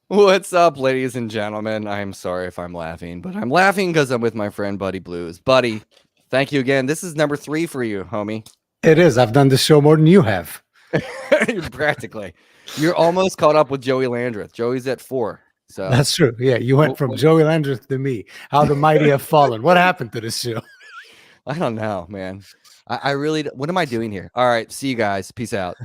What's up, ladies and gentlemen? I'm sorry if I'm laughing, but I'm laughing because I'm with my friend Buddy Blues. Buddy, thank you again. This is number 3 for you, homie. It is. I've done this show more than you have. Practically. You're almost caught up with Joey Landreth. Joey's at 4. So That's true. Yeah, you went from Joey Landreth to me. How the mighty have fallen. What happened to this show? I don't know, man. I really, what am I doing here? All right, see you guys. Peace out.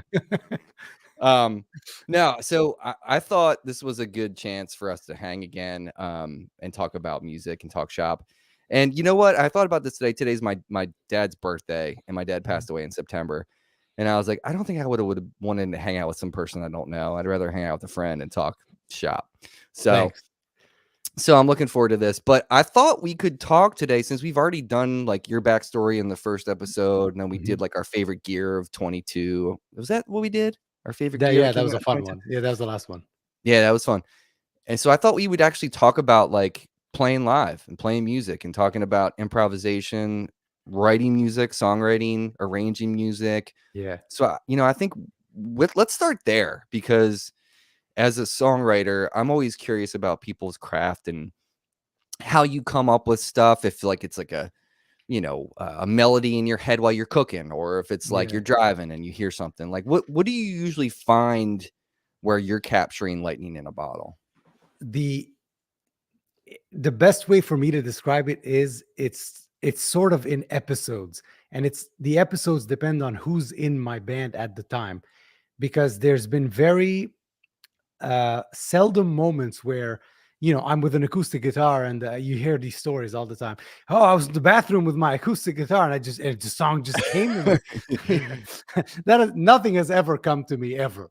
No, so I thought this was a good chance for us to hang again and talk about music and talk shop. And you know what? I thought about this today. Today's my dad's birthday, and my dad passed away in September. And I was like, I don't think I would have wanted to hang out with some person I don't know. I'd rather hang out with a friend and talk shop. So I'm looking forward to this. But I thought we could talk today since we've already done like your backstory in the first episode, and then we did like our favorite gear of 22. Was that what we did? Our favorite gear? Yeah, that was a fun one. Yeah, that was the last one. Yeah, that was fun. And so I thought we would actually talk about like playing live and playing music and talking about improvisation, writing music, songwriting, arranging music. Yeah. So, I think let's start there, because as a songwriter, I'm always curious about people's craft and how you come up with stuff. If like it's like a melody in your head while you're cooking, or if it's like you're driving and you hear something. Like what do you usually find where you're capturing lightning in a bottle? The best way for me to describe it is it's sort of in episodes, and the episodes depend on who's in my band at the time, because there's been very seldom moments where I'm with an acoustic guitar and you hear these stories all the time. Oh, I was in the bathroom with my acoustic guitar and the song just came to me. Nothing has ever come to me ever.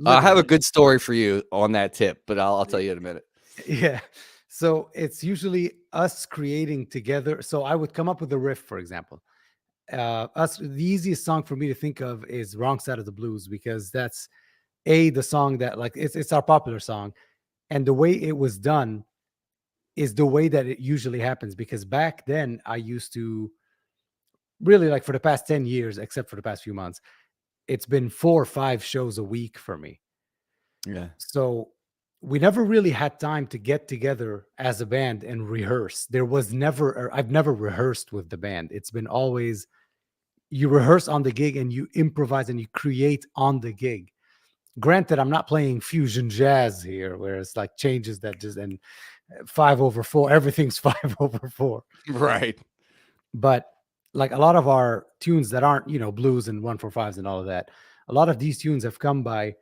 I have a good story for you on that tip, but I'll tell you in a minute. Yeah. So it's usually us creating together. So I would come up with a riff, for example. The easiest song for me to think of is Wrong Side of the Blues, because that's the song that like it's our popular song. And the way it was done is the way that it usually happens, because back then I used to really, like, for the past 10 years, except for the past few months, it's been 4 or 5 shows a week for me. Yeah. So we never really had time to get together as a band and rehearse. I've never rehearsed with the band. It's been always you rehearse on the gig and you improvise and you create on the gig. Granted, I'm not playing fusion jazz here, where it's like changes that just and 5/4, everything's 5/4. Right. But like a lot of our tunes that aren't, blues and 1/4/5s and all of that, a lot of these tunes have come by.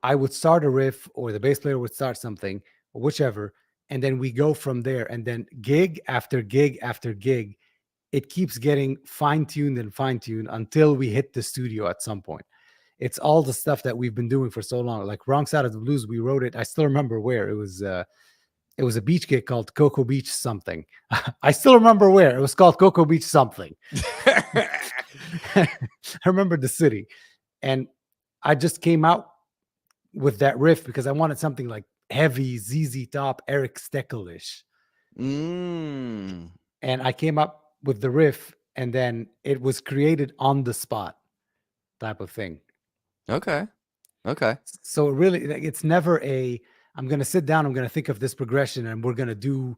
I would start a riff, or the bass player would start something, or whichever, and then we go from there. And then gig after gig after gig, it keeps getting fine-tuned and fine-tuned until we hit the studio at some point. It's all the stuff that we've been doing for so long. Like Wrong Side of the Blues, we wrote it. I still remember where it was. It was a beach gig called Cocoa Beach something. I still remember where it was called Cocoa Beach something. I remember the city, and I just came out with that riff because I wanted something like heavy ZZ Top, Eric Steckel-ish. And I came up with the riff, and then it was created on the spot, type of thing. Okay. So really, it's never I'm going to sit down, I'm going to think of this progression, and we're going to do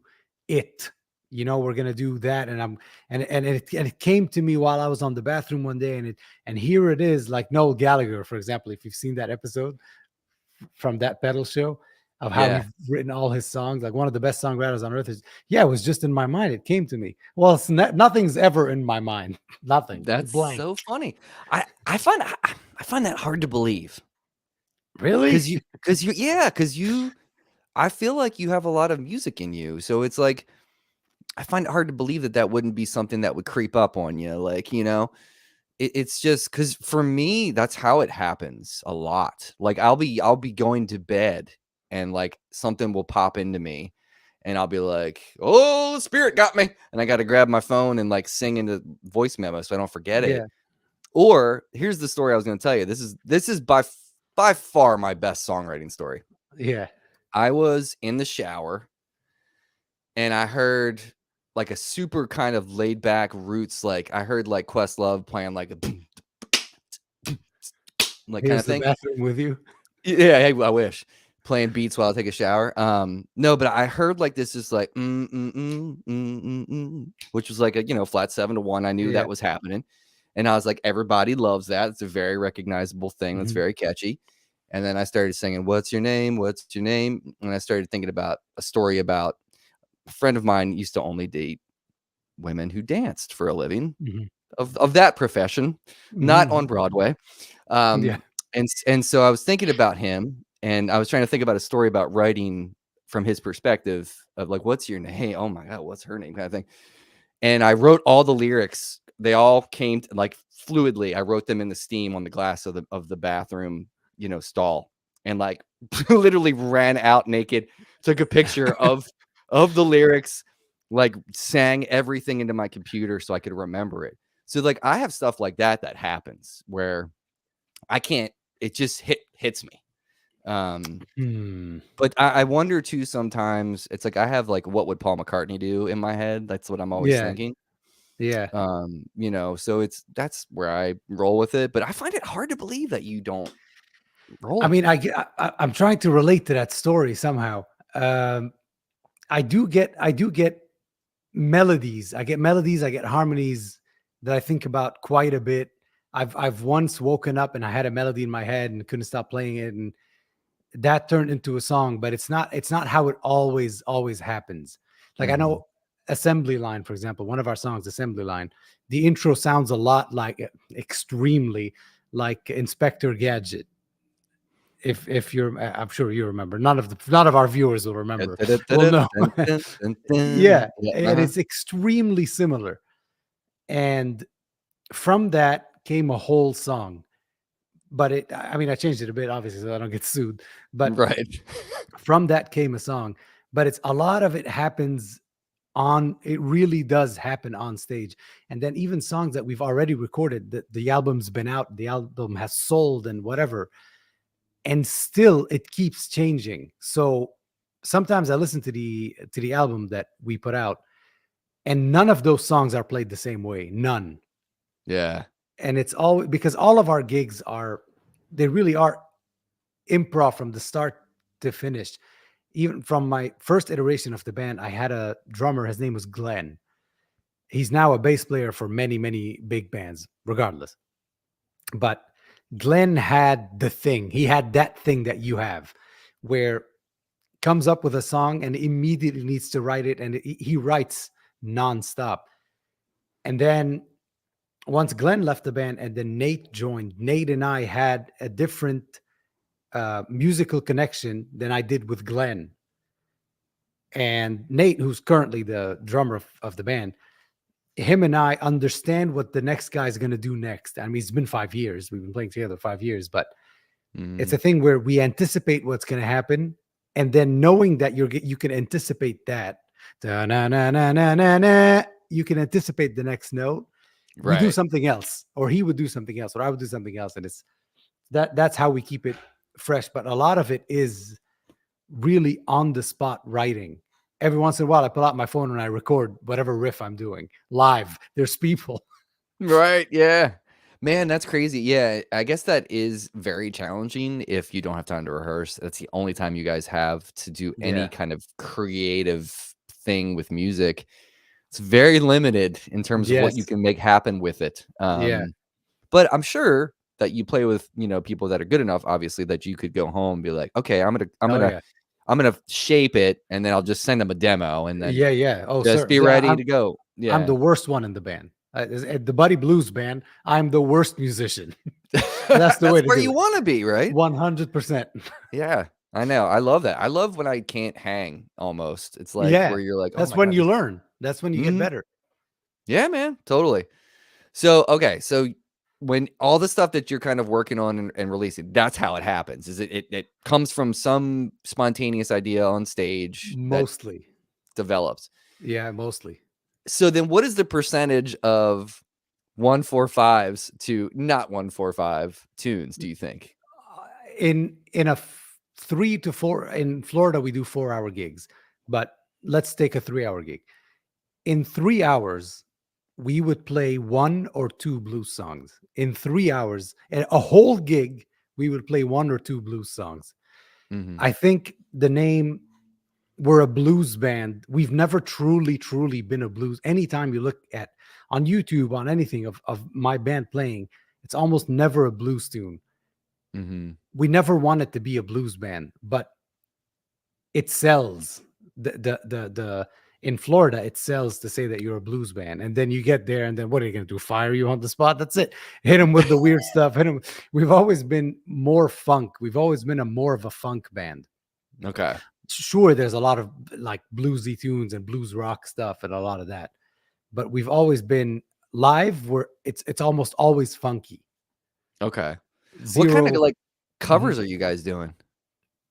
it. We're going to do that. And it came to me while I was on the bathroom one day, and here it is, like Noel Gallagher, for example, if you've seen that episode from that pedal show of how he's written all his songs, like one of the best songwriters on earth it was just in my mind. It came to me. Well, nothing's ever in my mind. Nothing. That's so funny. I find that hard to believe. Really? Because you I feel like you have a lot of music in you. So it's like, I find it hard to believe that wouldn't be something that would creep up on you. Like, it's just because for me, that's how it happens a lot. Like I'll be going to bed and like something will pop into me and I'll be like, oh, the spirit got me. And I got to grab my phone and like sing into voice memo so I don't forget it. Or here's the story I was going to tell you. This is by far my best songwriting story. Yeah. I was in the shower and I heard like a super kind of laid back roots. Like I heard like Questlove playing like a like kind of thing. The bathroom with you. Yeah, I wish. Playing beats while I take a shower. No, but I heard like this is like which was like a flat 7 to 1. I knew that Yeah. was happening, and I was like, everybody loves that. It's a very recognizable thing. That's Mhm. very catchy. And then I started singing, "What's your name? What's your name?" And I started thinking about a story about a friend of mine used to only date women who danced for a living Mhm. of that profession, not on Mhm. Broadway. Yeah. And so I was thinking about him, and I was trying to think about a story about writing from his perspective of like, "What's your name? Oh my god, what's her name?" kind of thing. And I wrote all the lyrics. They all came to, like, fluidly. I wrote them in the steam on the glass of the bathroom, stall, and like literally ran out naked, took a picture of the lyrics, like sang everything into my computer so I could remember it. So like I have stuff like that happens where I can't, it just hits me. Um, Hmm. but I wonder too sometimes, it's like I have like what would Paul McCartney do in my head. That's what I'm always Yeah. thinking. Yeah. So that's where I roll with it. But I find it hard to believe that you don't roll I like mean, that. I'm trying to relate to that story somehow. Um, I do get melodies. I get melodies. I get harmonies that I think about quite a bit. I've once woken up and I had a melody in my head and couldn't stop playing it, and that turned into a song. But it's not how it always happens. Like I Mhm. know Assembly Line, for example, one of our songs, Assembly Line. The intro sounds a lot like extremely like Inspector Gadget. If you're, I'm sure you remember. None of our viewers will remember. Well, Da-da-da-da, no. dun, dun, dun, dun. Yeah, Yeah, and uh-huh. it's extremely similar. And from that came a whole song. But I mean, I changed it a bit, obviously, so I don't get sued. But Right. from that came a song. But it's a lot of it happens on, it really does happen on stage. And then even songs that we've already recorded, the album's been out, the album has sold and whatever, and still it keeps changing. So sometimes I listen to the album that we put out, and none of those songs are played the same way. None. Yeah. And it's all because all of our gigs are, they really are improv from the start to finish. Even from my first iteration of the band, I had a drummer. His name was Glenn. He's now a bass player for many big bands, regardless. But Glenn had the thing. He had that thing that you have, where comes up with a song and immediately needs to write it, and he writes nonstop. And then once Glenn left the band and then Nate joined, Nate and I had a different musical connection than I did with Glenn. And Nate, who's currently the drummer of the band, him and I understand what the next guy is going to do next. I mean, it's been 5 years. We've been playing together 5 years, but it's a Mhm. thing where we anticipate what's going to happen. And then knowing that you can anticipate that, da-na-na-na-na-na, you can anticipate the next note. We do Right. something else, or he would do something else, or I would do something else. And it's that's how we keep it fresh. But a lot of it is really on the spot writing. Every once in a while, I pull out my phone and I record whatever riff I'm doing live. There's people. Right, yeah. Man, that's crazy. Yeah, I guess that is very challenging if you don't have time to rehearse. That's the only time you guys have to do any Yeah. kind of creative thing with music. It's very limited in terms of what you Yes. can make happen with it. Yeah. But I'm sure that you play with, people that are good enough, obviously, that you could go home and be like, okay, Oh yeah. I'm gonna shape it, and then I'll just send them a demo, and then Yeah. Yeah. Oh, just sir. be Yeah. ready to go. I'm Yeah. the worst one in the band. At the Buddy Blues band, I'm the worst musician. That's the way That's to where do you it. wanna be, right? 100%. Yeah, I know, I love that. I love when I can't hang almost. It's like Yeah. where you're like, "Oh That's my when god, you this." learn. That's when you get Mhm. better. Yeah, man, totally. So, okay, so when all the stuff that you're kind of working on and releasing, that's how it happens. Is it comes from some spontaneous idea on stage that Mostly. develops. Yeah. Mostly. So then what is the percentage of 145s to not 145 tunes, do you think? In a 3 to 4, in Florida we do 4 hour gigs, but let's take a 3 hour gig. In 3 hours we would play one or two blues songs. In 3 hours, and a whole gig we would play 1 or 2 blues songs. Mhm. I think the name, we're a blues band. We've never truly been a blues. Anytime you look at on YouTube, on anything of my band playing, it's almost never a blues tune. Mhm. We never wanted to be a blues band, but it sells. The in Florida, it sells to say that you're a blues band, and then you get there, and then what are you going to do? Fire you on the spot? That's it. Hit them with the weird stuff. Hit them. We've always been more funk. We've always been a more of a funk band. Okay. Sure, there's a lot of like bluesy tunes and blues rock stuff and a lot of that, but we've always been live where it's almost always funky. Okay. What kind of, Zero. like, Mhm. covers are you guys doing?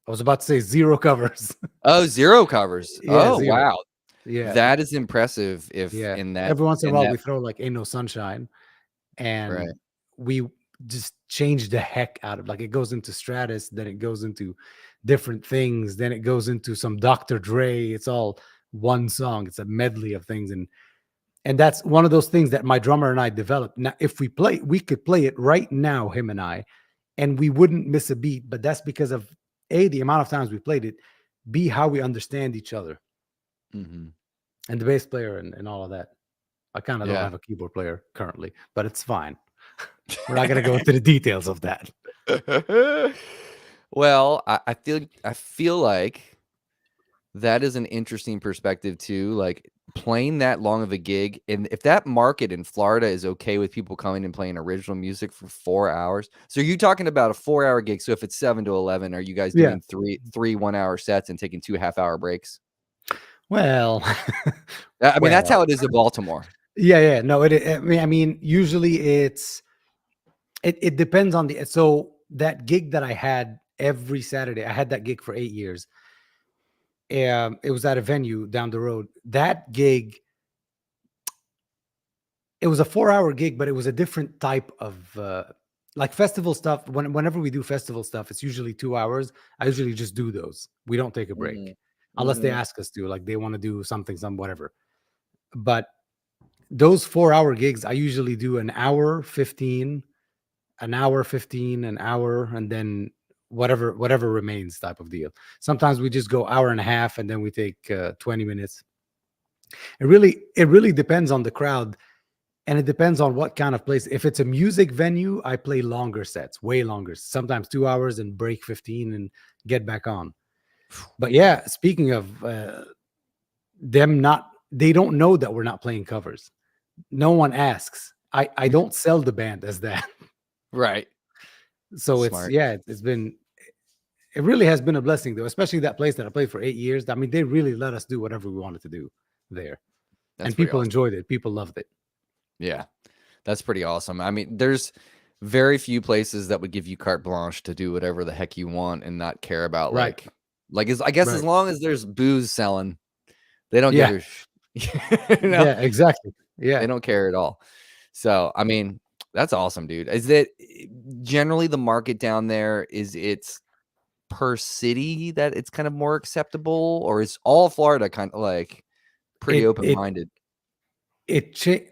I was about to say zero covers. Oh, 0 covers. Yeah, Oh, zero. wow. Yeah, That is impressive if yeah. in Every once in a while that we throw like "Ain't No Sunshine," right. and we just change the heck out of, like, it goes into Stratus, then it goes into different things, then it goes into some Dr. Dre. It's all one song. It's a medley of things, and that's one of those things that my drummer and I developed. Now, if we could play it right now, him and I, and we wouldn't miss a beat. But that's because of A, the amount of times we played it, B, how we understand each other, Mhm. and the bass player and all of that. I kind of don't Yeah. have a keyboard player currently, but it's fine. We're not gonna go into the details of that. Well, I feel like that is an interesting perspective too, like, playing that long of a gig, and if that market in Florida is okay with people coming and playing original music for 4 hours. So you talking about a 4-hour gig, so if it's 7 to 11, are you guys Yeah. doing three 1-hour sets and taking 2 half-hour breaks? Well, I mean, that's well, how it is in Baltimore. yeah, yeah. No, I mean, usually it depends on the. So that gig that I had every Saturday, I had that gig for 8 years. It was at a venue down the road. That gig, it was a 4-hour gig, but it was a different type of like festival stuff. Whenever we do festival stuff, it's usually 2 hours. I usually just do those. We don't take a break Mhm. unless they Mhm. ask us to, like they want to do something, some whatever. But those 4-hour gigs, I usually do an hour 15, an hour, and then whatever remains type of deal. Sometimes we just go hour and a half, and then we take 20 minutes. It really depends on the crowd, and it depends on what kind of place. If it's a music venue, I play longer sets, way longer, sometimes 2 hours and break 15 and get back on. But yeah, speaking of them, not they don't know that we're not playing covers. No one asks. I don't sell the band as that. Right. So it's, Smart. yeah, it's been, it really has been a blessing though, especially that place that I played for 8 years. I mean, they really let us do whatever we wanted to do there, That's and pretty people awesome. enjoyed it. People loved it. Yeah. That's pretty awesome. I mean, there's very few places that would give you carte blanche to do whatever the heck you want and not care about, Right. I guess as Right. long as there's booze selling, they don't give Yeah. a you know, Yeah. Exactly. Yeah. they don't care at all. So, I mean, that's awesome, dude. Is that generally the market down there, is it per city that it's kind of more acceptable, or is all Florida kind of like pretty It it open-minded? it cha-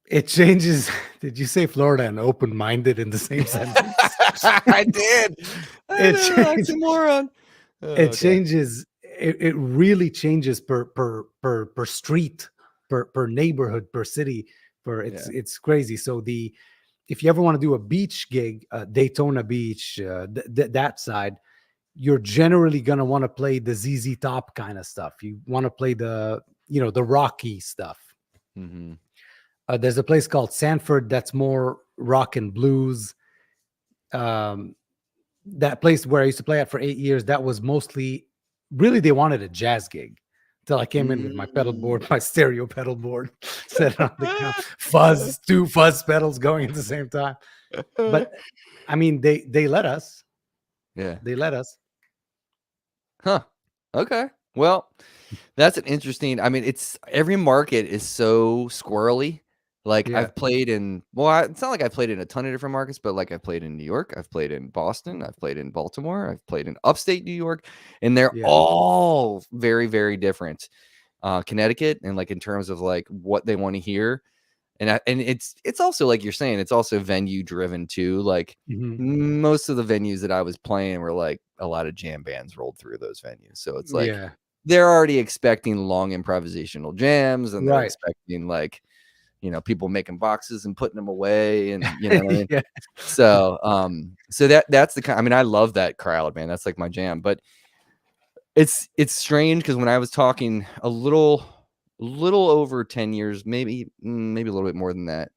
it changes. Did you say Florida and open-minded in the same sentence? I did. I It know, changes. oxymoron. It Okay. changes. It really changes per street, per neighborhood, per city. Per Yeah. it's crazy. So the if you ever want to do a beach gig, Daytona Beach, that side, you're generally gonna want to play the ZZ Top kind of stuff. You want to play the rocky stuff. Mhm. There's a place called Sanford that's more rock and blues. Um, that place where I used to play at for 8 years, that was mostly, really, they wanted a jazz gig. Till I came in with my pedal Mm. board, my stereo pedal board, set it on the ground, fuzz, two fuzz pedals going at the same time. But I mean, they let us. Yeah. They let us. Huh. Okay. Well, that's an interesting, I mean, it's every market is so squirrely. Like, Yeah, I've played in, it's not like I've played in a ton of different markets, but, like, I've played in New York, I've played in Boston, I've played in Baltimore, I've played in upstate New York, and they're yeah, all very, very different. Connecticut, and, like, in terms of, like, what they wanna hear, And it's also like you're saying, it's also venue driven too. Like Mhm. most of the venues that I was playing were like a lot of jam bands rolled through those venues. So it's like Yeah. they're already expecting long improvisational jams, and they're Right. expecting like, people making boxes and putting them away, and you know what I mean? Yeah. So that's the kind. I mean, I love that crowd, man. That's like my jam. But it's strange because when I was talking a little over 10 years, maybe a little bit more than that,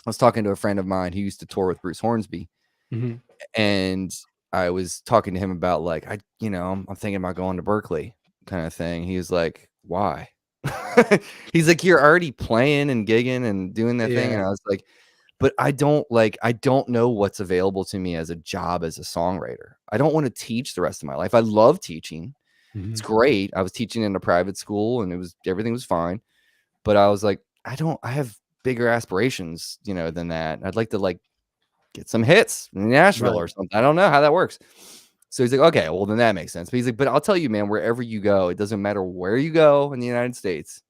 I was talking to a friend of mine who used to tour with Bruce Hornsby, Mhm. and I was talking to him about like, I'm thinking about going to Berkeley kind of thing. He was like, why? He's like, you're already playing and gigging and doing that thing. And Yeah. I was like, but I don't know what's available to me as a job as a songwriter. I don't want to teach the rest of my life. I love teaching. It's Mhm. great. I was teaching in a private school, and everything was fine. But I was like, I have bigger aspirations, than that. I'd like to like get some hits in Nashville Right. or something. I don't know how that works. So he's like, okay, well then that makes sense. But he's like, but I'll tell you, man, wherever you go, it doesn't matter where you go in the United States.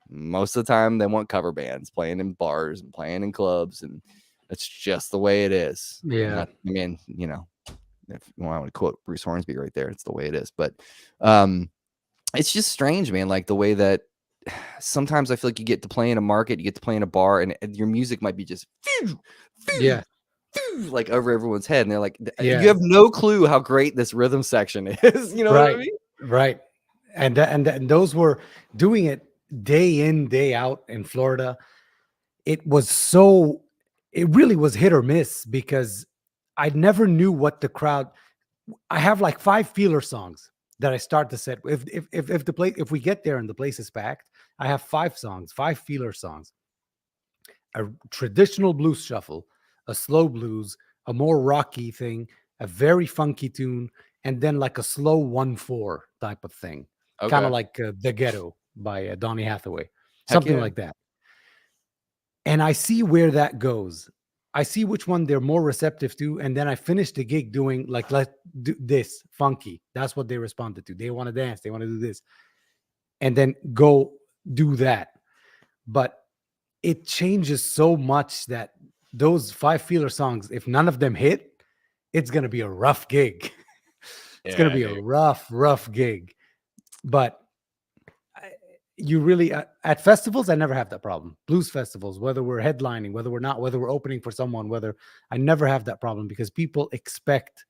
Most of the time, they want cover bands playing in bars and playing in clubs, and that's just the way it is. Yeah. Not, I mean, if you want to quote Bruce Hornsby right there, it's the way it is. But um, it's just strange, man. Like the way that sometimes I feel like you get to play in a market, you get to play in a bar, and your music might be just phew, phew, Yeah. phew, like over everyone's head, and they're like, you Yeah. have no clue how great this rhythm section is. You know what I Right. mean? Right. And those were doing it day in, day out in Florida. It was so it really was hit or miss because I never knew what the crowd. I have like 5 feeler songs that I start the set. If we get there and the place is packed, I have 5 songs, 5 feeler songs. A traditional blues shuffle, a slow blues, a more rocky thing, a very funky tune, and then like a slow 1/4 type of thing, kind of Okay. like The Ghetto by Donny Hathaway, Heck something yeah. like that. And I see where that goes. I see which one they're more receptive to, and then I finish the gig doing like, let's do this funky. That's what they responded to. They want to dance. They want to do this, and then go do that. But it changes so much that those 5 feeler songs, if none of them hit, it's going to be a rough gig. It's going to Yeah, be a dude. rough gig. But you really, at festivals, I never have that problem. Blues festivals, whether we're headlining, whether we're not, whether we're opening for someone, whether I never have that problem because people expect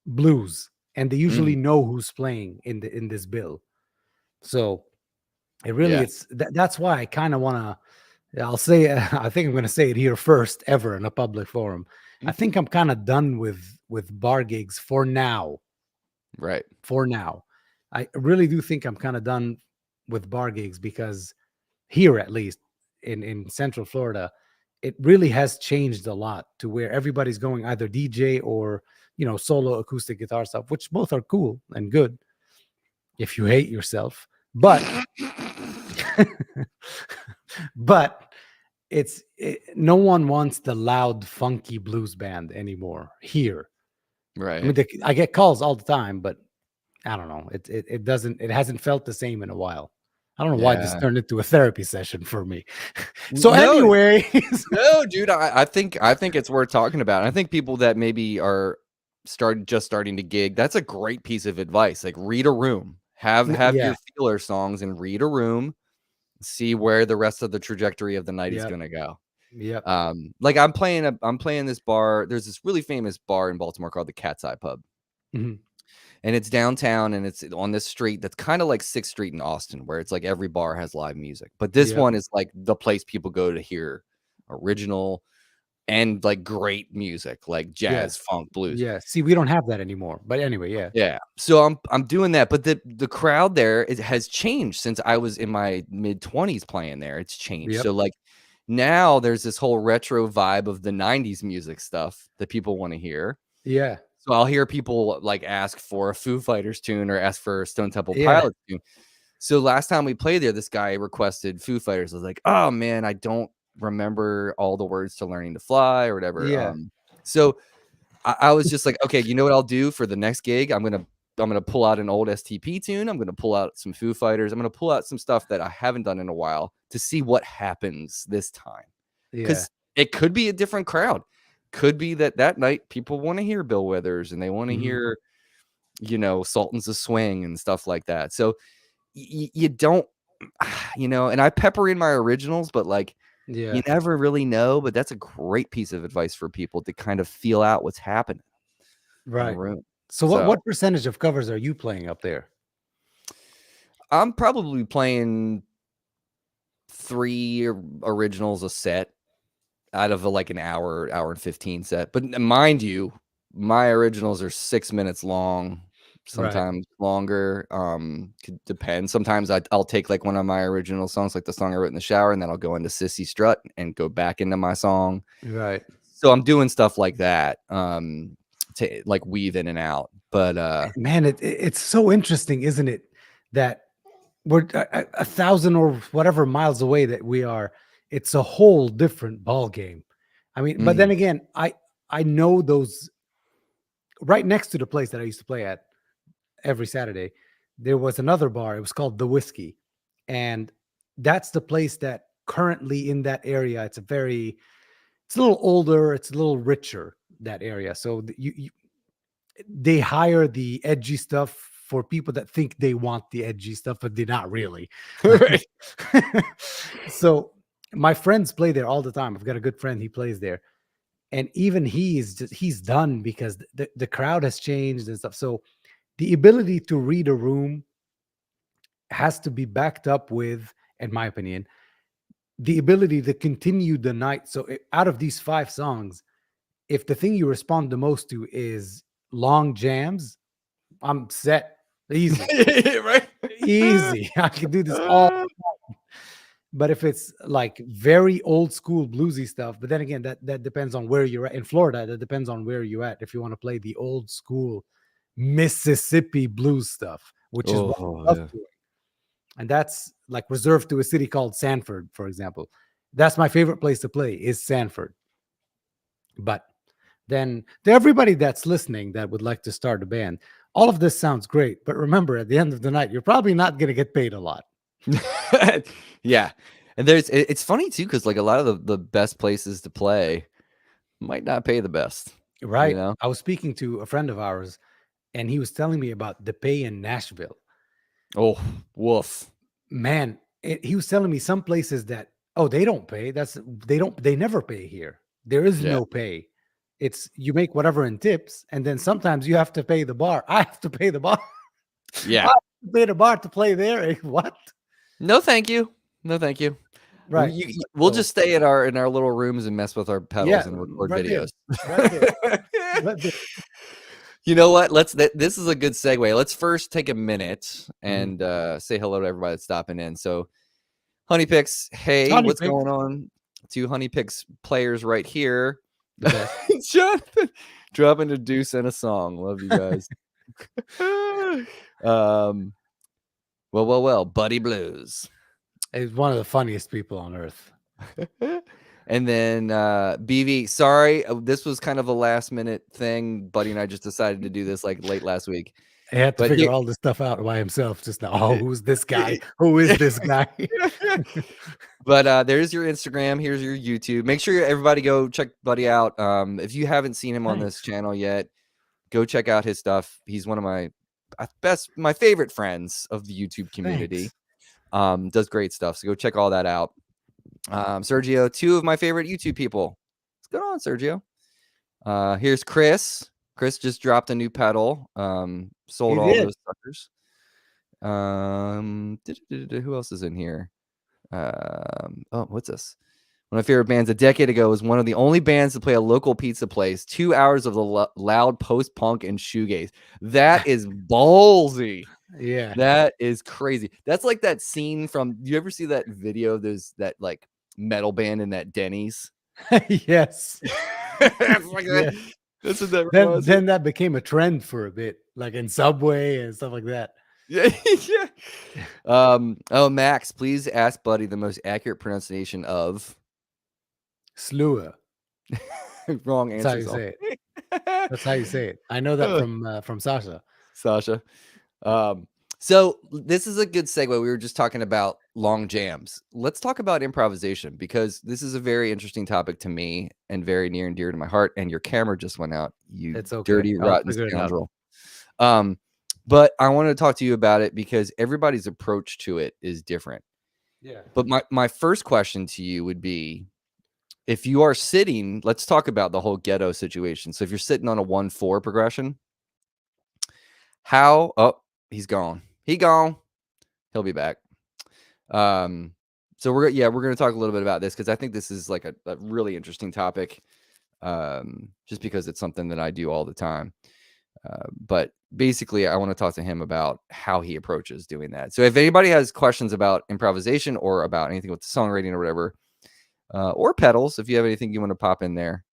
blues and they usually Mhm. know who's playing in this bill. So it really, Yeah. that's why I kind of want to. I'll say, I think I'm going to say it here first ever in a public forum. I Mhm. think I'm kind of done with bar gigs for now. Right. For now, I really do think I'm kind of done with bar gigs because here, at least in Central Florida, it really has changed a lot to where everybody's going either DJ or solo acoustic guitar stuff, which both are cool and good if you hate yourself. But but no one wants the loud, funky blues band anymore here. I Right. mean, I get calls all the time, but I don't know. It doesn't. It hasn't felt the same in a while. I don't know why this Yeah. turned into a therapy session for me. So, No, anyways, no, dude. I think it's worth talking about. I think people that maybe are starting to gig. That's a great piece of advice. Like read a room. Have yeah, your feeler songs and read a room. See where the rest of the trajectory of the night is yep, gonna go. yep, Like I'm playing this bar. There's this really famous bar in Baltimore called the Cat's Eye Pub. mhm, And it's downtown, and it's on this street that's kind of like 6th Street in Austin, where it's like every bar has live music. But this yep, one is like the place people go to hear original and like great music, like yeah, jazz, funk, blues. yeah. See, we don't have that anymore. But anyway, yeah, Yeah. So I'm doing that, but the crowd there has changed since I was in my mid-20s playing there. It's changed. yep, So like now there's this whole retro vibe of the 90s music stuff that people want to hear. yeah, So I'll hear people like ask for a Foo Fighters tune or ask for a Stone Temple yeah, Pilots tune. So last time we played there, this guy requested Foo Fighters. I was like, oh man, I don't remember all the words to Learning to Fly or whatever. yeah, So I was just like, okay, you know what I'll do for the next gig? I'm gonna gonna pull out an old STP tune. I'm gonna pull out some Foo Fighters. I'm gonna pull out some stuff that I haven't done in a while to see what happens this time. Yeah. Because it could be a different crowd. Could be that night people want to hear Bill Withers and they want to hear, Sultans of Swing and stuff like that. So you don't, and I pepper in my originals, but like, Yeah. you never really know. But that's a great piece of advice for people to kind of feel out what's happening in the Right. room. So what percentage of covers are you playing up there? I'm probably playing 3 originals a set out of an hour and 15 set. But mind you, my originals are 6 minutes long, sometimes longer. Could depend. Sometimes I'll take like one of my original songs, like the song I wrote in the shower, and then I'll go into Sissy Strut and go back into my song. Right. So I'm doing stuff like that, to like weave in and out. But man, it's so interesting, isn't it? That we're 1,000 or whatever miles away that we are. It's a whole different ball game. I mean, but then again, I know those right next to the place that I used to play at every Saturday. There was another bar. It was called The Whiskey, and that's the place that currently in that area. It's a little older. It's a little richer, that area. So they hire the edgy stuff for people that think they want the edgy stuff, but they're not really. right. So my friends play there all the time. I've got a good friend, he plays there. And even he's done because the crowd has changed and stuff. So the ability to read a room has to be backed up with, in my opinion, the ability to continue the night. So out of these 5 songs, if the thing you respond the most to is long jams, I'm set. Easy. right. Easy. I can do this all. But if it's like very old school bluesy stuff, but then again, that depends on where you're at. In Florida, that depends on where you're at. If you want to play the old school Mississippi blues stuff, which is what I love doing. And that's like reserved to a city called Sanford, for example. That's my favorite place to play, is Sanford. But then to everybody that's listening that would like to start a band, all of this sounds great. But remember, at the end of the night, you're probably not going to get paid a lot. Yeah. And it's funny too, because like a lot of the best places to play might not pay the best. Right. I was speaking to a friend of ours, and he was telling me about the pay in Nashville. Oh, woof. Man, he was telling me some places that, they don't pay. They never pay here. There is no pay. It's you make whatever in tips, and then sometimes you have to pay the bar. I have to pay the bar. Yeah. I have to pay the bar to play there. What? No, thank you. No, thank you. Right. We'll just stay in our little rooms and mess with our pedals and record videos. Right. You know what? This is a good segue. Let's first take a minute and say hello to everybody that's stopping in. So, Honey Picks, hey, what's going on? 2 Honey Picks players right here. Jonathan dropping a deuce and a song. Love you guys. Well, Buddy Blues. He's one of the funniest people on earth. And then BV, sorry, this was kind of a last minute thing. Buddy and I just decided to do this like late last week. He had to figure all this stuff out by himself just now. Oh, who's this guy? Who is this guy? But there's your Instagram. Here's your YouTube. Make sure everybody go check Buddy out. If you haven't seen him on this channel yet, go check out his stuff. He's one of my favorite friends of the YouTube community. Does great stuff. So go check all that out. Sergio, 2 of my favorite YouTube people. What's going on, Sergio? Here's Chris. Chris just dropped a new pedal. Sold all those suckers. Who else is in here? What's this? One of my favorite bands a decade ago was one of the only bands to play a local pizza place. 2 hours of the loud post-punk and shoegaze. That is ballsy. Yeah, that is crazy. That's like that scene from. Do you ever see that video? There's that like metal band in that Denny's. Yes. Like that. That's what that then that became a trend for a bit, like in Subway and stuff like that. Yeah. Max, please ask Buddy the most accurate pronunciation of Slua. Wrong answer. That's how you say it. That's how you say it. I know that from Sasha. Sasha. Um, so this is a good segue. We were just talking about long jams. Let's talk about improvisation because this is a very interesting topic to me and very near and dear to my heart. And your camera just went out, you It's okay. dirty, I'll rotten figure it out. scoundrel. Um, but I want to talk to you about it because everybody's approach to it is different. Yeah. But my first question to you would be, if you are sitting, let's talk about the whole ghetto situation. So if you're sitting on a 1/4 progression, how he's gone. He gone. He'll be back. So we're gonna talk a little bit about this because I think this is like a really interesting topic. Just because it's something that I do all the time. But basically, I want to talk to him about how he approaches doing that. So if anybody has questions about improvisation or about anything with the songwriting or whatever, or pedals, if you have anything you want to pop in there,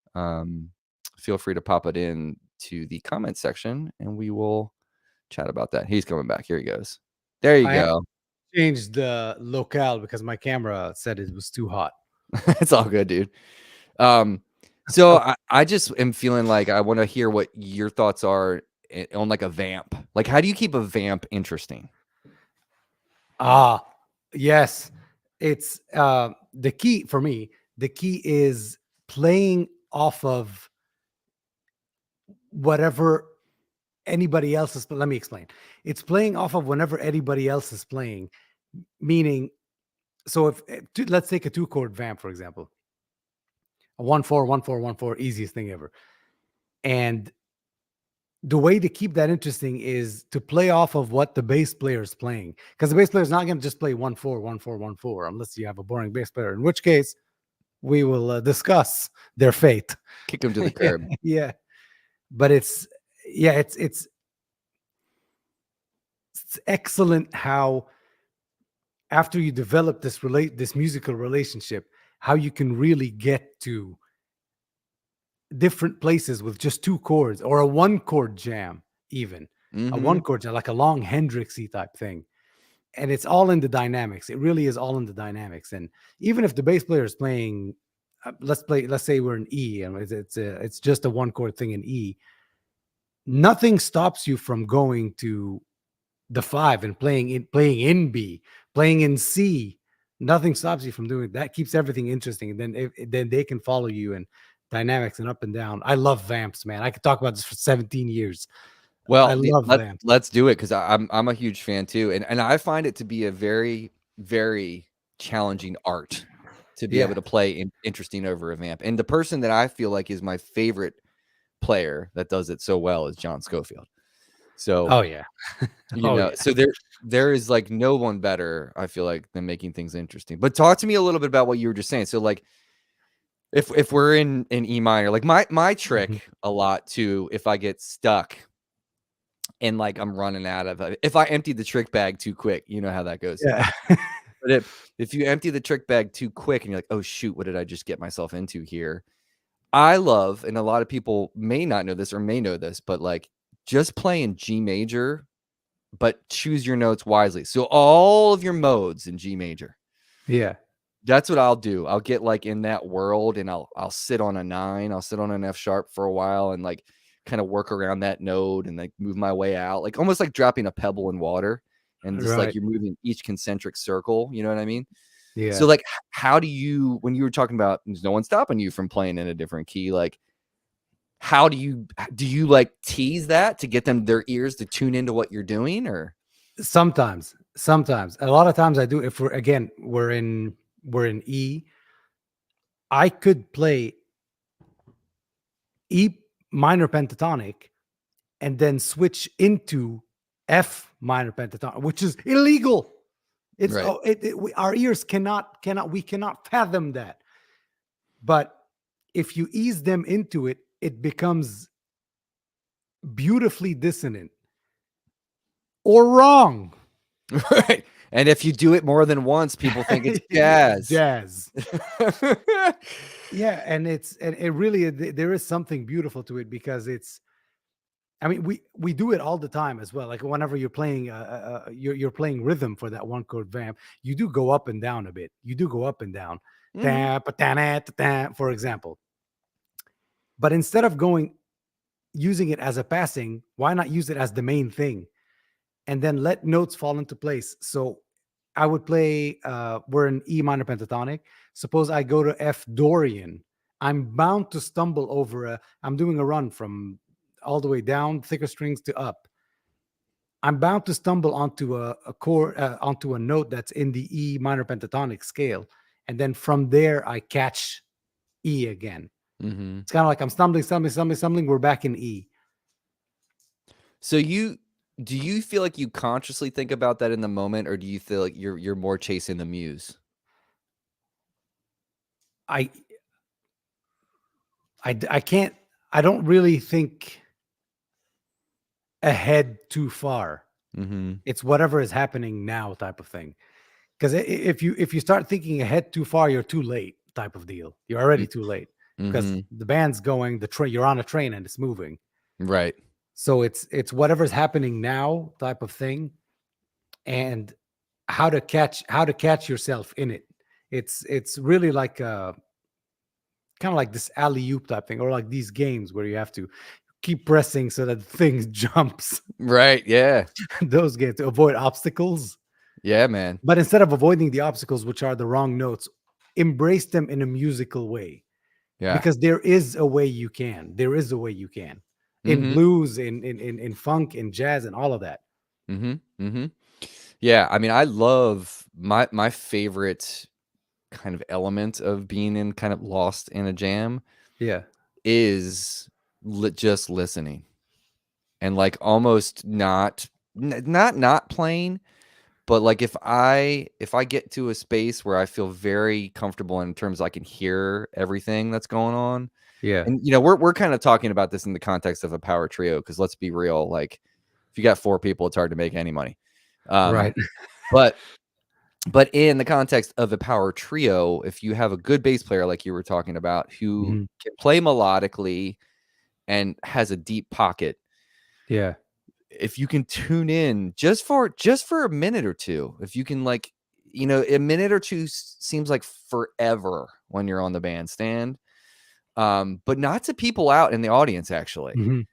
feel free to pop it in to the comment section and we will chat about that. He's coming back. Here he goes. There you I have go. changed the locale because my camera said it was too hot. It's all good, dude. So I just am feeling like I want to hear what your thoughts are on like a vamp. Like, how do you keep a vamp interesting? Ah, yes. It's the key for me. The key is playing off of whatever anybody else is. Let me explain. It's playing off of whenever anybody else is playing. Meaning, so if let's take a 2-chord vamp, for example, a 1/4, 1/4, 1/4, easiest thing ever. And the way to keep that interesting is to play off of what the bass player is playing, because the bass player is not going to just play 1/4, 1/4, 1/4, unless you have a boring bass player, in which case we will discuss their fate. Kick him to the Yeah, curb. yeah. But it's excellent how after you develop this musical relationship, how you can really get to different places with just 2 chords or a 1-chord jam, even a Mm-hmm. 1-chord jam, like a long Hendrixy type thing. And it's all in the dynamics. It really is all in the dynamics. And even if the bass player is playing, let's say we're in E, and it's just a 1-chord thing in E. Nothing stops you from going to the 5 and playing in B, playing in C. Nothing stops you from doing it. That keeps everything interesting. And then they can follow you and dynamics and up and down. I love vamps, man. I could talk about this for 17 years. I Well, love vamps. let's do it because I'm a huge fan too, and I find it to be a very very challenging art to be able Yeah. to play interesting over a vamp. And the person that I feel like is my favorite player that does it so well is John Scofield. So Oh yeah. you Oh know, yeah. so there is like no one better, I feel like, than making things interesting. But talk to me a little bit about what you were just saying. So like if we're in E minor, like my Mhm. trick a lot too, if I get stuck and like I'm running out of if I empty the trick bag too quick, you know how that goes. Yeah. But if you empty the trick bag too quick and you're like, oh shoot, what did I just get myself into here? I love, and a lot of people may not know this or may know this, but like just playing G major, but choose your notes wisely. So all of your modes in G major. Yeah. That's what I'll do. I'll get like in that world and I'll sit on a 9. I'll sit on an F sharp for a while and like kind of work around that node and like move my way out, like almost like dropping a pebble in water and just like Right. you're moving each concentric circle. You know what I mean? So Yeah. like, how do you, when you were talking about there's no one stopping you from playing in a different key, like how do you like tease that to get them their ears to tune into what you're doing or? Sometimes. A lot of times I do. If we're in E, I could play E minor pentatonic and then switch into F minor pentatonic, which is illegal. It's Right. our ears cannot fathom that. But if you ease them into it, it becomes beautifully dissonant or wrong. Right. And if you do it more than once, people think it's jazz. Jazz. Yeah, and it really there is something beautiful to it because it's. I mean, we do it all the time as well. Like whenever you're playing, you're playing rhythm for that 1-chord vamp, you do go up and down a bit. You do go up and down, Mhm. for example. But instead of going using it as a passing, why not use it as the main thing? And then let notes fall into place. So I would play, we're in E minor pentatonic. Suppose I go to F Dorian. I'm bound to stumble over I'm doing a run from all the way down, thicker strings to up. I'm bound to stumble onto a chord, onto a note that's in the E minor pentatonic scale. And then from there, I catch E again. Mm-hmm. It's kind of like I'm stumbling. We're back in E. So do you feel like you consciously think about that in the moment, or do you feel like you're more chasing the muse? I I can't. I don't really think ahead too far. Mm-hmm. It's whatever is happening now type of thing. Because if you start thinking ahead too far, you're too late type of deal. You're already too late because Mm-hmm. the band's going. The train, you're on a train and it's moving. Right. So it's whatever's happening now type of thing, and how to catch yourself in it. It's really like kind of like this alley oop type thing, or like these games where you have to keep pressing so that things jumps. Right. Yeah. Those games to avoid obstacles. Yeah, man. But instead of avoiding the obstacles, which are the wrong notes, embrace them in a musical way. Yeah. Because there is a way you can. There is a way you can. In Mm-hmm. blues, in funk, in jazz, and all of that. Mm-hmm. Mm-hmm. Yeah. I mean, I love my favorite kind of element of being in kind of lost in a jam Yeah. is just listening and like almost not playing, but like if I get to a space where I feel very comfortable in terms I can hear everything that's going on. Yeah. And we're kind of talking about this in the context of a power trio, because let's be real, like if you got 4 people, it's hard to make any money. Right. But in the context of a power trio, if you have a good bass player like you were talking about, who Mhm. can play melodically and has a deep pocket, Yeah. if you can tune in just for a minute or two, if you can, like, a minute or two seems like forever when you're on the bandstand, but not to people out in the audience, actually. Mhm.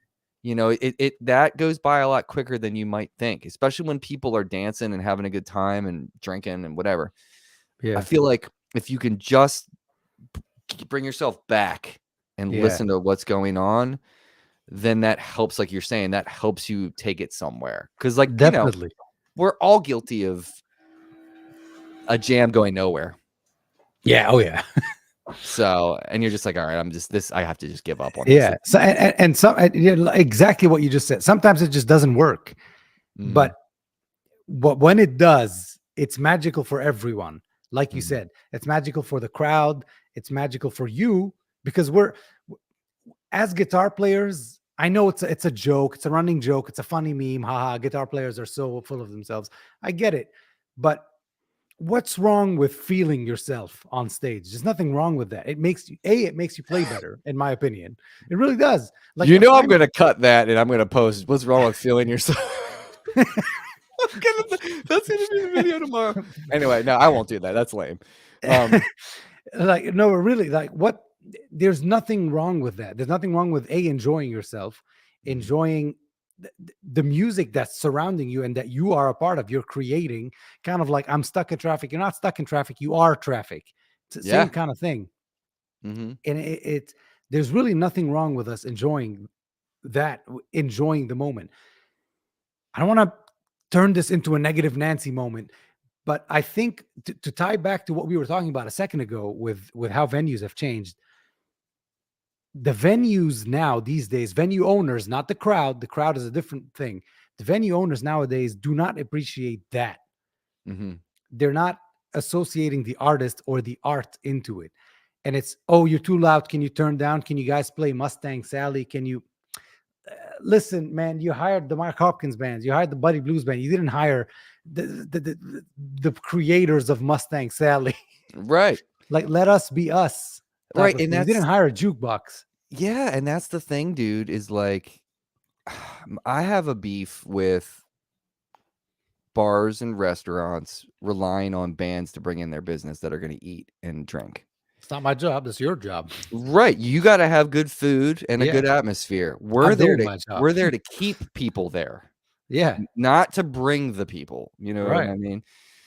It that goes by a lot quicker than you might think, especially when people are dancing and having a good time and drinking and whatever. I Yeah. feel like if you can just bring yourself back and Yeah. listen to what's going on, then that helps, like you're saying, that helps you take it somewhere. Because, like, Definitely. we're all guilty of a jam going nowhere. Yeah. Oh yeah. So, and you're just like, all right, I have to just give up on this. Yeah. So and so yeah, exactly what you just said. Sometimes it just doesn't work, Mhm, but when it does, it's magical for everyone. Like you mhm. said, it's magical for the crowd. It's magical for you because as guitar players. I know it's a joke. It's a running joke. It's a funny meme. Haha, guitar players are so full of themselves. I get it, but what's wrong with feeling yourself on stage? There's nothing wrong with that. It makes you play better, in my opinion. It really does. Like if I'm I'm gonna cut that and I'm gonna post, "What's wrong with feeling yourself?" That's gonna be the video tomorrow. Anyway, no, I won't do that. That's lame. Um, like no, really, like what? There's nothing wrong with that. There's nothing wrong with enjoying yourself, mhm. enjoying the music that's surrounding you and that you are a part of. You're creating kind of like I'm stuck in traffic. You're not stuck in traffic. You are traffic. It's the same Yeah. kind of thing. Mhm. And there's really nothing wrong with us enjoying enjoying the moment. I don't want to turn this into a negative Nancy moment, but I think to tie back to what we were talking about a second ago with how venues have changed, the venues now these days, venue owners, not the crowd is a different thing. The venue owners nowadays do not appreciate that. Mhm. They're not associating the artist or the art into it. And it's, oh, you're too loud. Can you turn down? Can you guys play Mustang Sally? Can you listen, man? You hired the Mark Hopkins bands, you hired the Buddy Blues band. You didn't hire the creators of Mustang Sally. Right. Like, let us be us type Right, of and thing. You didn't that's hire a jukebox. yeah, and that's the thing, dude, is like, I have a beef with bars and restaurants relying on bands to bring in their business that are gonna eat and drink. It's not my job. It's your job. Right, you gotta have good food and a Yeah. good atmosphere. I'm doing my job. We're there to keep people there, Yeah. not to bring the people, you know what Right. I mean?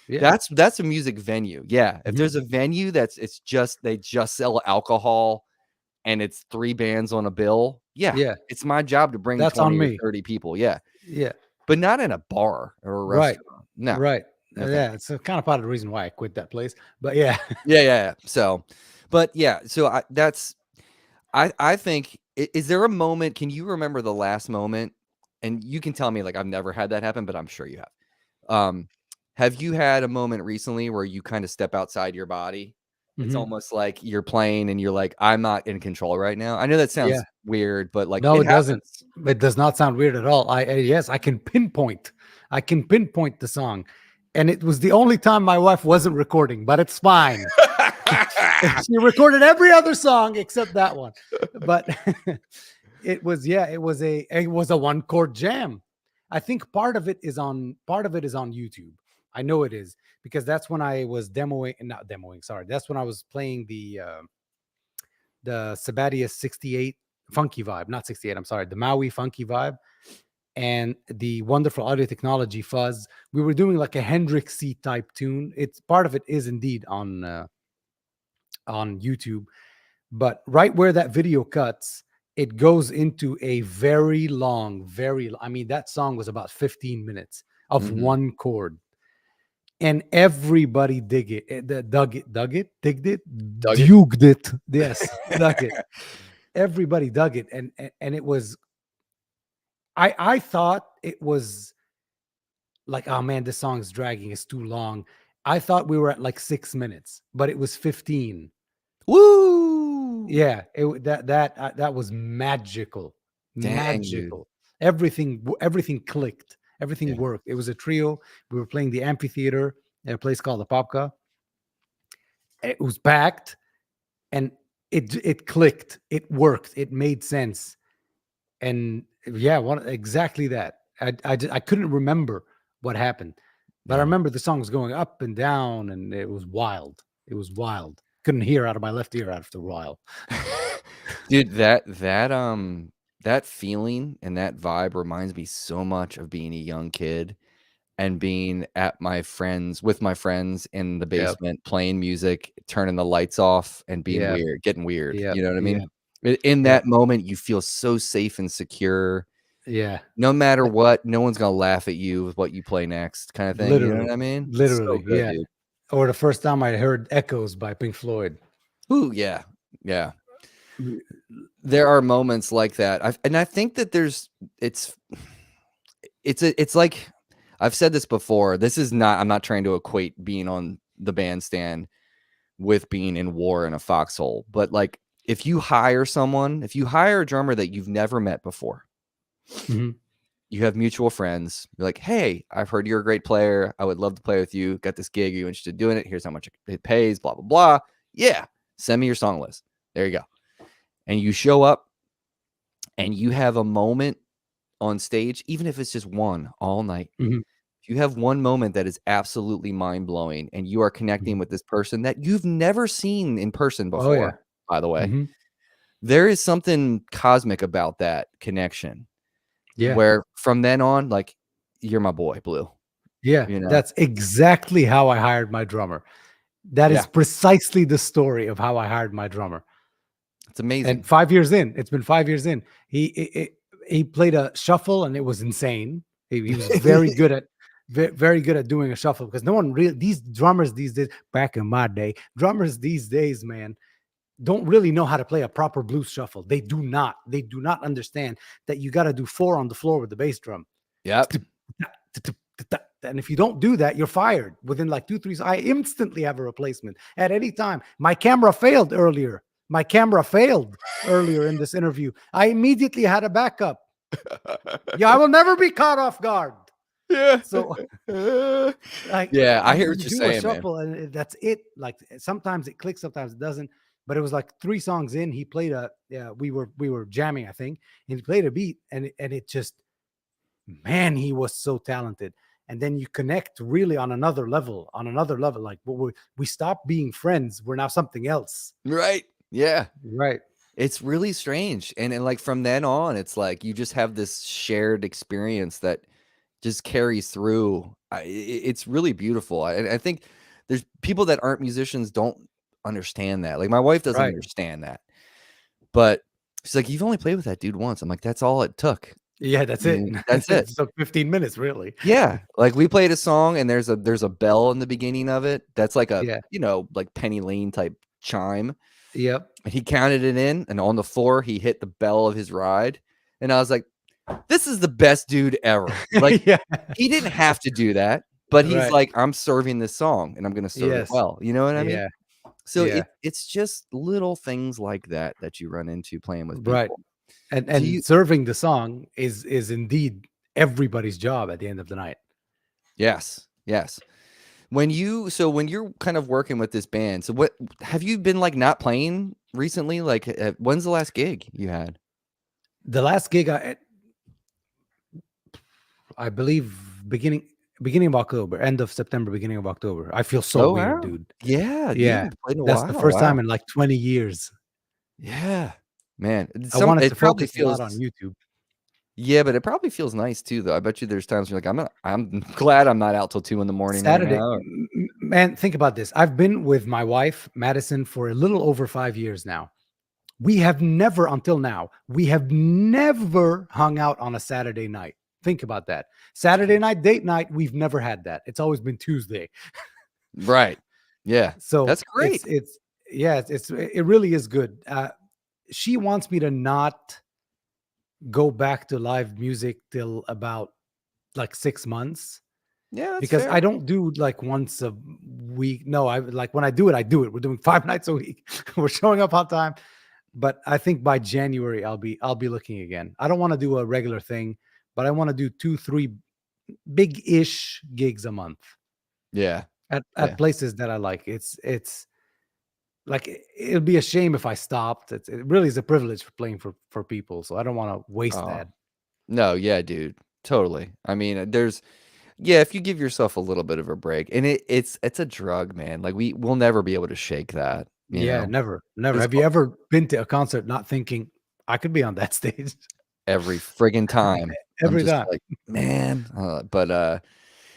Yeah. That's a music venue, yeah, if Mhm. there's a venue it's just they just sell alcohol and it's 3 bands on a bill, yeah, Yeah. it's my job to bring That's on 20 or me. 30 people, yeah, Yeah. but not in a bar or a Right. restaurant. No. Right. No, thank Yeah. you. It's kind of part of the reason why I quit that place. But yeah. Yeah, yeah, yeah, so but yeah, so I think is there a moment can you remember the last moment? And you can tell me, like, I've never had that happen, but I'm sure you have. Have you had a moment recently where you kinda step outside your body? It's Mhm. almost like you're playing and you're like, "I'm not in control right now." I know that Yeah. sounds weird, but, like, No, it it doesn't. happens. It does not sound weird at all. Yes, I can pinpoint. I can pinpoint the song, and it was the only time my wife wasn't recording, but it's fine. She recorded every other song except that one. But it was a one chord jam. I think part of it is on YouTube. I know it is because that's when I was demoing, not demoing, sorry. That's when I was playing the Sabatius 68 funky vibe, not 68, I'm sorry, the Maui funky vibe and the wonderful audio technology fuzz. We were doing like a Hendrixy type tune. It's part of it is indeed on YouTube, but right where that video cuts, it goes into a very long, I mean, that song was about 15 minutes of Mhm. one chord. And everybody digged it, Dug it? duged it. Yes, dug it. Everybody dug it, and it was. I thought it was like, oh man, this song is dragging. It's too long. I thought we were at like 6 minutes, but it was 15. Woo! Yeah, that was magical, Dang, dude. magical. Everything clicked. Everything Yeah. worked. It was a trio. We were playing the amphitheater at a place called the Popka. It was packed, and it clicked. It worked. It made sense. And yeah, exactly that. I couldn't remember what happened, but I Yeah. remember the song was going up and down, and it was wild. It was wild. Couldn't hear out of my left ear after a while. Dude, that feeling and that vibe reminds me so much of being a young kid and being at with my friends in the Yep. basement playing music, turning the lights off and being Yep. weird, getting weird, Yep. you know what I mean? Yep. In Yep. that moment, you feel so safe and secure. Yeah. No matter Uh, what, no one's gonna laugh at you with what you play next kinda thing, you know Literally. what I mean? It's so Literally. good, Yeah. dude. Or the first time I heard Echoes by Pink Floyd. Ooh, yeah. Yeah. Mm. There are moments like that. I think that it's it's like I've said this before. This is not I'm not trying to equate being on the bandstand with being in war in a foxhole, but like if you hire a drummer that you've never met before, Mhm. you have mutual friends, you're like, "Hey, I've heard you're a great player. I would love to play with you. Got this gig. Are you interested in doing it? Here's how much it pays, blah blah blah." Yeah, send me your song list. There you go. And you show up and you have a moment on stage, even if it's just one all night. Mhm. If you have one moment that is absolutely mind-blowing and you are connecting Mhm. with this person that you've never seen in person Oh yeah. before, by the way, Mhm. there is something cosmic about that connection Yeah. where from then on, like, you're my boy, Blue, Yeah. you know? That's exactly how I hired my drummer. That Yeah, is precisely the story of how I hired my drummer. it's And amazing. 5 years in, it's been 5 years in. He played a shuffle and it was insane. He was very good at doing a shuffle because no one really these drummers these days, back in my day, drummers these days, man, don't really know how to play a proper blues shuffle. They do not. They do not understand that you got to do 4 on the floor with the bass drum. Yep. And if you don't do that, you're fired within like 2, 3. I instantly have a replacement at any time. My camera failed earlier. My camera failed earlier in this interview. I immediately had a backup. Yeah, I will never be caught off guard. Yeah. So, like, Yeah, I hear what you you're do a saying, man. shuffle and that's it. Like, sometimes it clicks, sometimes it doesn't. But it was like 3 songs in. He played yeah, we were jamming, I think, and he played a beat, and it just, man, he was so talented. and then you connect really on another level, like we stop being friends, we're now something else. Right. Yeah. Right. It's really strange. And like from then on, it's like you just have this shared experience that just carries through. It's really beautiful. I think there's people that aren't musicians don't understand that. Like my wife doesn't Right. understand that. But she's like, "You've only played with that dude once." I'm like, "That's all it took." Yeah, that's it. That's it. It took 15 minutes, really. Yeah, like, we played a song and there's a bell in the beginning of it that's like a, Yeah. like Penny Lane type chime, Yep. and he counted it in, and on the floor, he hit the bell of his ride, and I was like, "This is the best dude ever." Like, Yeah. he didn't have to do that, but he's Right. like, "I'm serving this song, and I'm gonna serve it Yes. well." You know what I mean? Yeah. So Yeah. it's just little things like that that you run into playing with Right. people. Do And you serving the song is indeed everybody's job at the end of the night. Yes, yes. When you're kind of working with this band, so what have you been, like, not playing recently? Like, when's the last gig you had? The last gig I believe beginning of October, end of September, beginning of October. I feel so Oh, weird, wow. dude. Yeah, you Yeah. haven't played in a That's the while, first wow. time in like 20 years. Yeah. Man, I wanted to it probably focus a feels lot on YouTube. yeah, but it probably feels nice too, though. I bet you there's times you're like, I'm glad I'm not out till 2 in the morning right Saturday, now. man, think about this. I've been with my wife, Madison, for a little over 5 years now. We have never, until now, we have never hung out on a Saturday night. Think about that. Saturday night, date night, we've never had that. It's always been Tuesday. Right. Yeah. So That's great. yeah, it really is good. She wants me to not go back to live music till about like 6 months, Yeah, that's because fair. I don't do like once a week. No, I like when I do it, I do it. We're doing 5 nights a week. We're showing up on time. But I think by January I'll be looking again. I don't want to do a regular thing, but I want to do 2, 3 big-ish gigs a month Yeah. Yeah. at places that I like. It's like it'd be a shame if I stopped. It really is a privilege for playing for people, so I don't want to waste Oh. that. No, yeah, dude. Totally. I mean, there's yeah, if you give yourself a little bit of a break, and it's a drug, man. Like we'll never be able to shake that, you Yeah, know. never, never. 'Cause Have you ever been to a concert not thinking I could be on that stage every friggin' time, I'm every just time? like, man.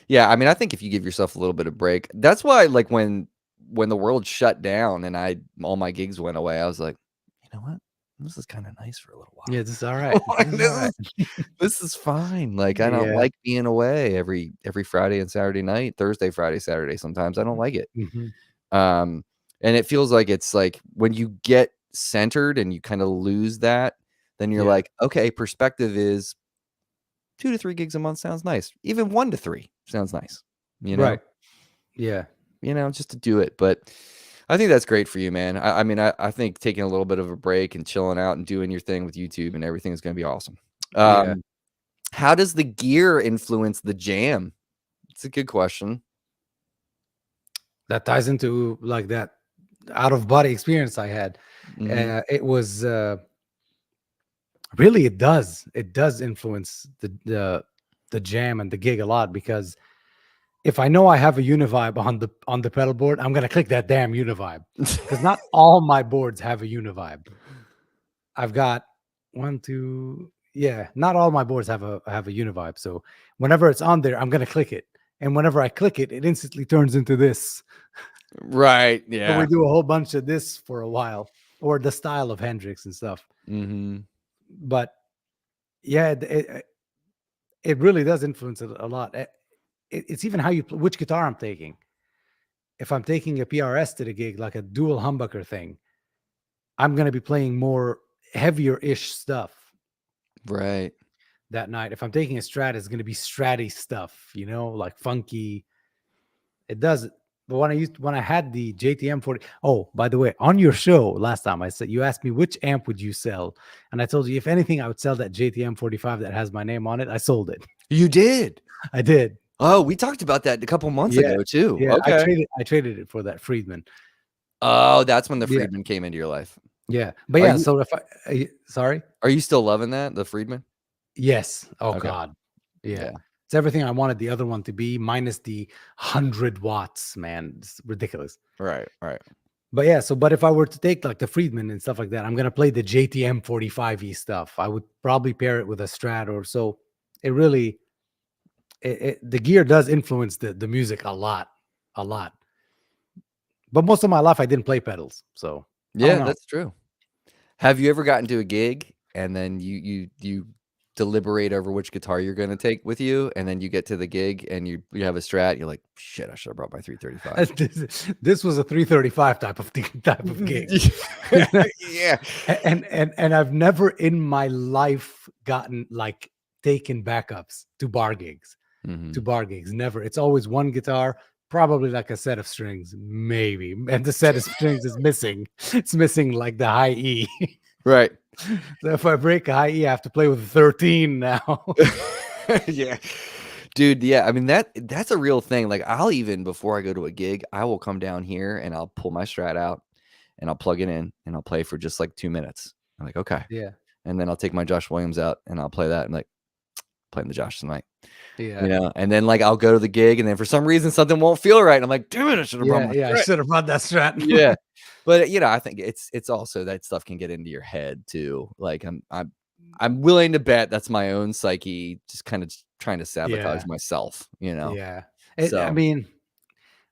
Yeah. I mean, I think if you give yourself a little bit of break, that's why, like, when the world shut down and all my gigs went away, I was like, you know what? This is kind of nice for a little while. Yeah, this is all right. Like, This is all right. this is fine. Like, I don't Yeah. like being away every Friday and Saturday night, Thursday, Friday, Saturday. Sometimes I don't like it. Mhm. Um, and it feels like it's like when you get centered and you kind of lose that, then you're Yeah. like, okay, perspective is 2 to 3 gigs a month sounds nice. Even 1 to 3 sounds nice, you know? Right. Yeah. Just to do it. But I think that's great for you, man. I mean, I think taking a little bit of a break and chilling out and doing your thing with YouTube and everything is gonna be awesome. Yeah. Um, how does the gear influence the jam? It's a good question. That ties into like that out of body experience I had. Mhm. It was really it does influence the jam and the gig a lot, because if I know I have a univibe on the pedal board, I'm gonna click that damn univibe, because not all my boards have a univibe. I've got one, two, yeah, not all my boards have a univibe. So whenever it's on there, I'm gonna click it, and whenever I click it, it instantly turns into this. Right, So we yeah. do a whole bunch of this for a while, or the style of Hendrix and stuff. Mhm. But yeah, it really does influence it a lot. It's even how which guitar I'm taking. If I'm taking a PRS to the gig, like a dual humbucker thing, I'm going to be playing more heavier-ish stuff Right. that night. If I'm taking a Strat, it's going to be Stratty stuff, like funky. It does. But when I had the JTM 40, oh, by the way, on your show last time, I said you asked me which amp would you sell, and I told you if anything, I would sell that JTM 45 that has my name on it. I sold it. You did? I did. Oh, we talked about that a couple months Yeah, ago too. yeah. Okay. I traded it for that Friedman. Oh, that's when the Yeah, Friedman came into your life. yeah. But Are yeah. you So if sorry. are you still loving that, the Friedman? Yes. Oh Okay. God. Yeah. Yeah. It's everything I wanted the other one to be, minus the 100 watts. Man, it's ridiculous. Right, right. But yeah, but if I were to take like the Friedman and stuff like that, I'm gonna play the JTM 45E stuff. I would probably pair it with a Strat or so. It really, the gear does influence the music a lot, a lot. But most of my life, I didn't play pedals, so I don't Yeah, know. that's true. Have you ever gotten to a gig and then you deliberate over which guitar you're gonna take with you, and then you get to the gig and you have a Strat, you're like, "Shit, I should have brought my 335." This was a 335 type of gig. Yeah. And I've never in my life gotten like taken backups to bar gigs. Mhm. Never. It's always one guitar, probably like a set of strings, maybe. And the set of strings is missing. It's missing like the high E. Right. So if I break a high E, I have to play with a 13 now. Yeah. Dude, yeah, I mean, that's a real thing, like, I'll even before I go to a gig, I will come down here and I'll pull my Strat out, and I'll plug it in, and I'll play for just, like, 2 minutes. I'm like, "Okay." Yeah. And then I'll take my Josh Williams out, and I'll play that, and like, "Playing the Josh tonight." You Yeah. know? And then, like, I'll go to the gig, and then for some reason, something won't feel right, and I'm like, "Damn it, I should have brought Yeah. my Yeah. I Strat." should have brought that Strat. Yeah. But, I think it's also that stuff can get into your head too. Like, I'm willing to bet that's my own psyche just kinda trying to sabotage Yeah. myself, you know? Yeah. I So mean,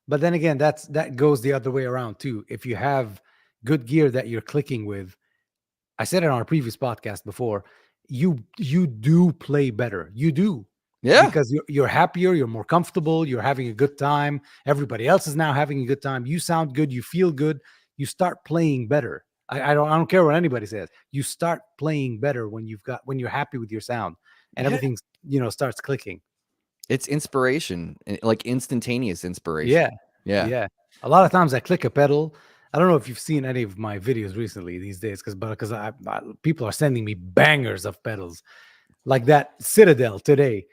but then again, that goes the other way around too. If you have good gear that you're clicking with, I said it on a previous podcast before, you do play better. You do. yeah. Because you're happier, you're more comfortable, you're having a good time. Everybody else is now having a good time. You sound good, you feel good, you start playing better. I don't care what anybody says. You start playing better when you're happy with your sound and Yeah. everything starts clicking. It's inspiration, like instantaneous inspiration. Yeah. Yeah. Yeah. A lot of times I click a pedal. I don't know if you've seen any of my videos recently these days, because people are sending me bangers of pedals like that Citadel today.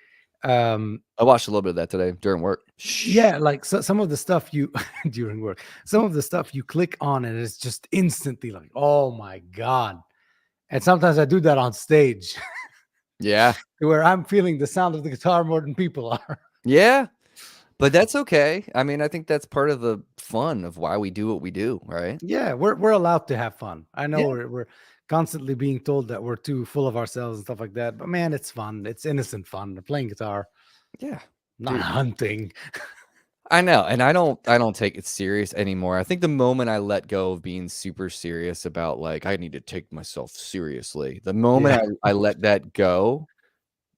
I watched a little bit of that today during work. Shh. Yeah, like some of the stuff you during work, some of the stuff you click on and it's just instantly like, oh my God. And sometimes I do that on stage Yeah. where I'm feeling the sound of the guitar more than people are. Yeah. But that's okay. I mean, I think that's part of the fun of why we do what we do, right? Yeah, we're allowed to have fun. I know Yeah. we're constantly being told that we're too full of ourselves and stuff like that, but man, it's fun. It's innocent fun. We're playing guitar, Yeah. not Dude, hunting. I know, and I don't take it serious anymore. I think the moment I let go of being super serious about, like, I need to take myself seriously, the moment Yeah, I let that go,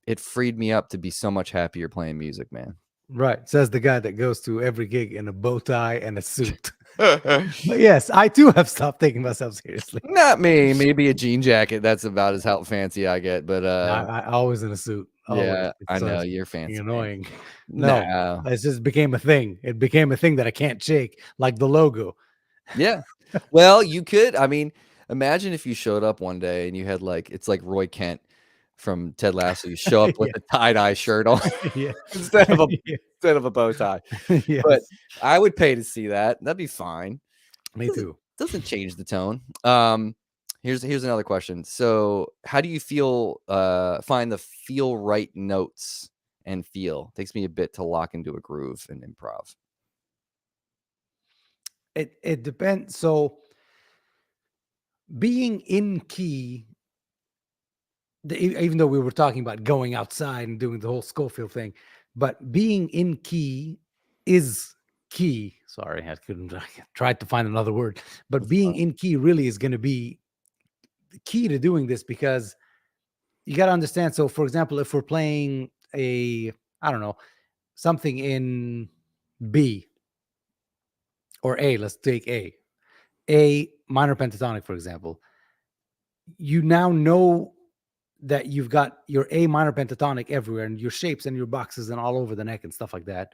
it freed me up to be so much happier playing music, man. right. Says the guy that goes to every gig in a bow tie and a suit. But yes, I too have stopped taking myself seriously. Not me, maybe a jean jacket, that's about as how fancy I get, but, No, I always in a suit, always. yeah, It I know, starts you're being fancy, man. annoying. No, No. it just became a thing. It became a thing that I can't shake, like the logo. Yeah. Well, you could I mean, imagine if you showed up one day and you had, like it's like Roy Kent from Ted Lasso, you show up with Yeah, a tie-dye shirt on yeah, instead of a yeah. bow tie, but Yes, I would pay to see that, that'd be fine. me Doesn't too. doesn't change the tone. Here's another question. So, how do you find the feel right notes and feel? Takes me a bit to lock into a groove and improv. It depends. So being in key, even though we were talking about going outside and doing the whole Schofield thing, but being in key is key. Sorry, I couldn't. I tried to find another word, but That's being fine. in key really is going to be the key to doing this, because you got to understand. So, for example, if we're playing I don't know, something in B or A, let's take A minor pentatonic, for example. You now know that you've got your A minor pentatonic everywhere and your shapes and your boxes and all over the neck and stuff like that.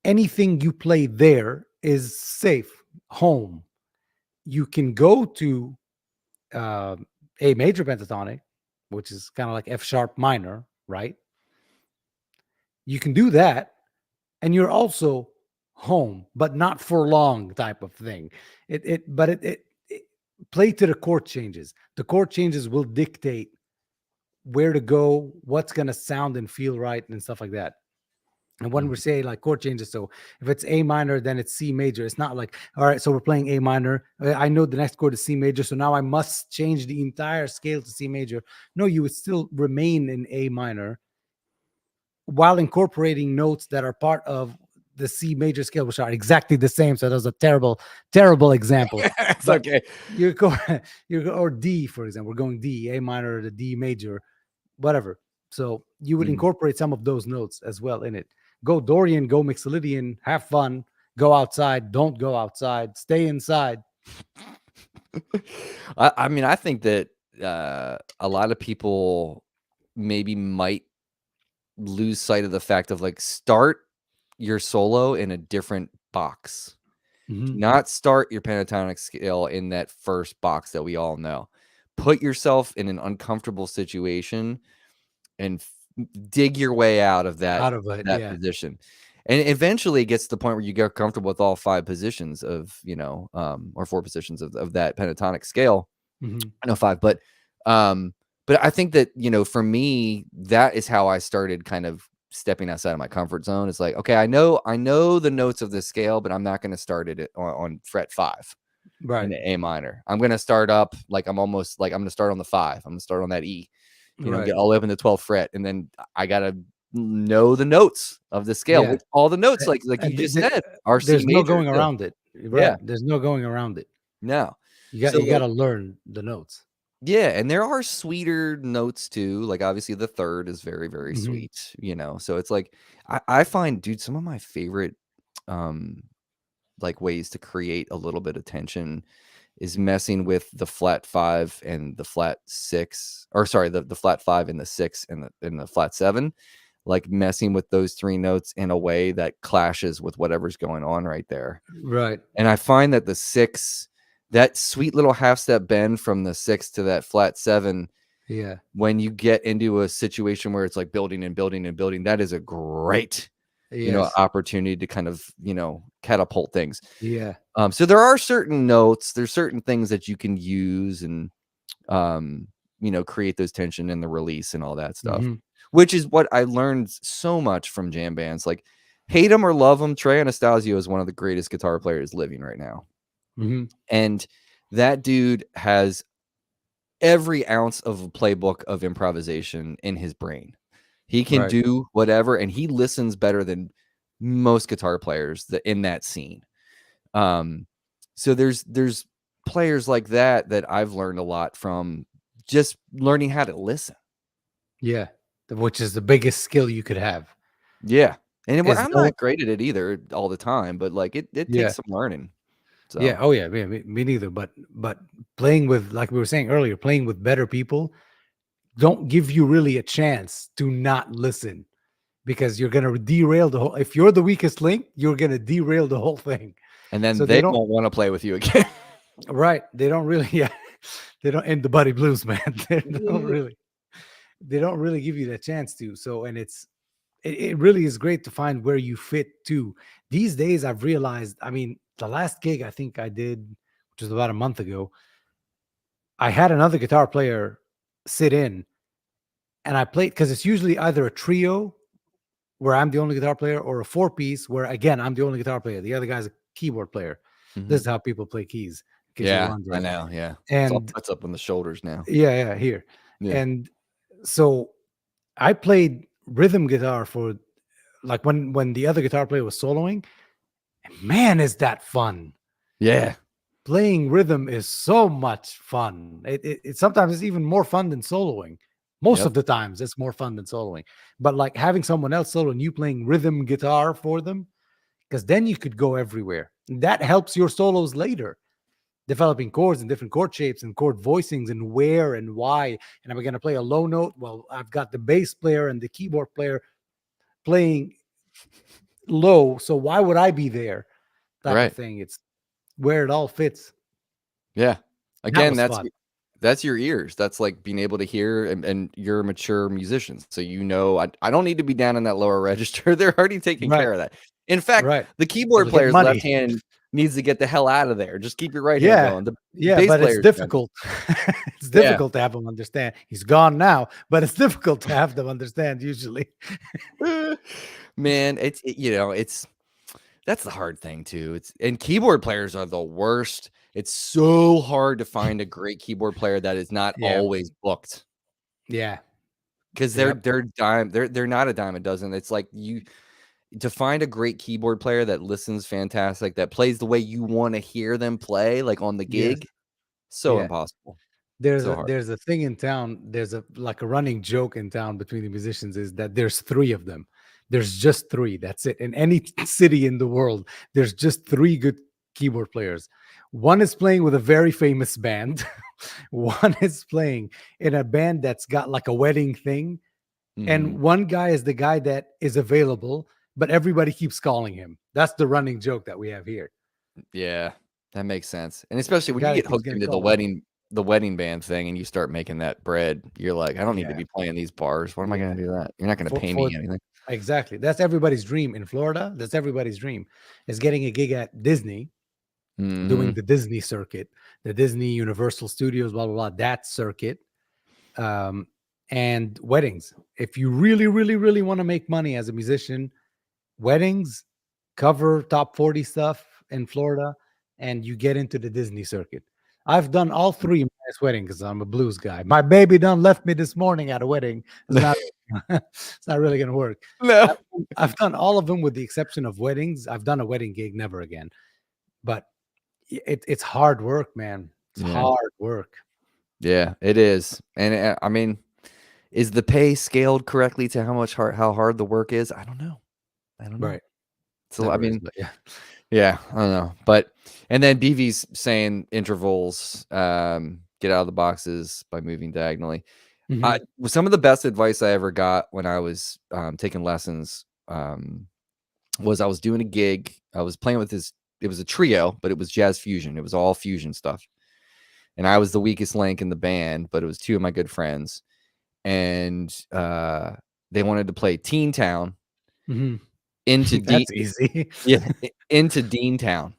Anything you play there is safe, home. You can go to uh, A major pentatonic, which is kind of like F sharp minor, right? You can do that, and you're also home, but not for long type of thing. But it play to the chord changes. The chord changes will dictate where to go, what's going to sound and feel right, and stuff like that. And when we Mhm. say like chord changes, so if it's A minor, then it's C major. It's not like, all right, so we're playing A minor. I know the next chord is C major, so now I must change the entire scale to C major. No, you would still remain in A minor while incorporating notes that are part of the C major scale, which are exactly the same. So that was a terrible, terrible example. It's But okay. you're going, or D, for example, we're going D, A minor, the D major, whatever. So you would Mhm. incorporate some of those notes as well in it. Go Dorian, go Mixolydian, have fun, go outside, don't go outside, stay inside. I mean, I think that a lot of people maybe might lose sight of the fact of like start your solo in a different box. Do Mhm. not start your pentatonic scale in that first box that we all know. Put yourself in an uncomfortable situation and dig your way out of Out of it, that yeah. position. And eventually it gets to the point where you get comfortable with all 5 positions of, or 4 positions of that pentatonic scale. Mhm. I know 5, but I think that, for me, that is how I started kind of stepping outside of my comfort zone. It's like, okay, I know the notes of this scale, but I'm not gonna start it on fret 5 in Right, the A minor. I'm gonna start up like I'm gonna start on the 5. I'm gonna start on that E, right. get all the way up in the 12th fret, and then I gotta know the notes of the scale, Yeah. which all the notes, A- like you And just said, are C there's no major going too. around it. Yeah, Right. There's no going around it. no. You So, got to learn the notes. yeah, and there are sweeter notes too, like, obviously, the 3rd is very, very Mhm. sweet, so it's like, I find, dude, some of my favorite, um, like, ways to create a little bit of tension is messing with the flat 5 and the flat 6, or sorry, the flat 5 and the 6 and the flat 7, like, messing with those 3 notes in a way that clashes with whatever's going on right there. Right. And I find that the 6, that sweet little half step bend from the 6 to that flat 7, Yeah. when you get into a situation where it's like building and building and building, that is a great, Yes. opportunity to kind of, catapult things. Yeah. So there are certain notes, there's certain things that you can use and, create those tension in the release and all that stuff, Mhm. which is what I learned so much from jam bands. Like, hate him or love him, Trey Anastasio is one of the greatest guitar players living right now. Mhm. And that dude has every ounce of a playbook of improvisation in his brain. He can Right. do whatever, and he listens better than most guitar players in that scene. Um, so there's players like that I've learned a lot from, just learning how to listen. Yeah. Which is the biggest skill you could have. Yeah, and Is I'm no not great at it either all the time, but like it Yeah. takes some learning. Yeah. So Oh yeah. Yeah. Me neither. But playing with, like we were saying earlier, playing with better people don't give you really a chance to not listen, because you're gonna derail the whole. If you're the weakest link, you're gonna derail the whole thing. and then So they they don't. won't want to play with you again. Right. They don't really. Yeah. They don't end the Buddy Blues, man. They don't really. They don't really give you the chance to. So, and it really is great to find where you fit too. These days, I've realized. I mean, the last gig I think I did, which was about a month ago, I had another guitar player sit in, and I played, because it's usually either a trio where I'm the only guitar player, or a four piece where again I'm the only guitar player. The other guy's a keyboard player. This Mhm. is how people play keys, in case you're Yeah, I wondering. know, yeah. It's all And puts up on the shoulders now. yeah, yeah, here. Yeah. And so I played rhythm guitar for, like, when the other guitar player was soloing. Man, is that fun! Yeah. Playing rhythm is so much fun. It sometimes it's even more fun than soloing. Most Yep. of the times, it's more fun than soloing. But like having someone else solo and you playing rhythm guitar for them, because then you could go everywhere. And that helps your solos later, developing chords and different chord shapes and chord voicings and where and why. And am I going to play a low note? Well, I've got the bass player and the keyboard player playing low, so why would I be there? Type of Right. thing. It's where it all fits. Yeah. That Again, was fun. that's your ears. That's like being able to hear, and you're a mature musician. So I don't need to be down in that lower register. They're already taking Right, care of that. In fact, right. the Well, keyboard to get player's left money. hand needs to get the hell out of there. Just keep your right hand Yeah, going. The yeah, bass but it's player's done. difficult. It's Yeah. difficult to have them understand. He's gone now, but it's difficult to have them understand usually. Man, it's that's the hard thing too. And keyboard players are the worst. It's so hard to find a great keyboard player that is not Yeah, always booked. yeah, Because yep. they're not a dime a dozen. It's like you to find a great keyboard player that listens fantastic, that plays the way you want to hear them play, like on the Yes, gig, so yeah. impossible. There's So a hard. there's a thing in town. There's a like a running joke in town between the musicians is that there's three of them. There's just three. That's it. In any city in the world, there's just three good keyboard players. One is playing with a very famous band. One is playing in a band that's got like a wedding thing, and Mhm. one guy is the guy that is available, but everybody keeps calling him. That's the running joke that we have here. Yeah, that makes sense. And especially The when you guy that get keeps hooked getting into the called. wedding band thing and you start making that bread, you're like, I don't need to Yeah, be playing these bars. What am I yeah. gonna do that? You're not gonna pay For me anything. exactly. That's everybody's dream in Florida. That's everybody's dream is getting a gig at Disney, doing Mhm. the Disney circuit, the Disney Universal Studios, blah blah blah. That circuit, um, and weddings. If you really, really, really want to make money as a musician, weddings, cover top 40 stuff in Florida, and you get into the Disney circuit. I've done all three mass weddings because I'm a blues guy. My baby done left me this morning at a wedding. It's not, it's not really gonna work. No. I've done all of them with the exception of weddings. I've done a wedding gig, never again. But it's hard work, man. It's Yeah. hard work. Yeah, it is. And, I mean, is the pay scaled correctly to how hard the work is? I don't know. I don't know. Right. So, I Never is, mean, but yeah. yeah, I don't know. But and then BV's saying intervals, get out of the boxes by moving diagonally. Mhm. Some of the best advice I ever got when I was, taking lessons, was I was doing a gig. I was playing with this it was a trio, but it was jazz fusion. It was all fusion stuff. And I was the weakest link in the band, but it was two of my good friends. And, they wanted to play Teen Town Mhm. into That's easy. yeah, into Deantown,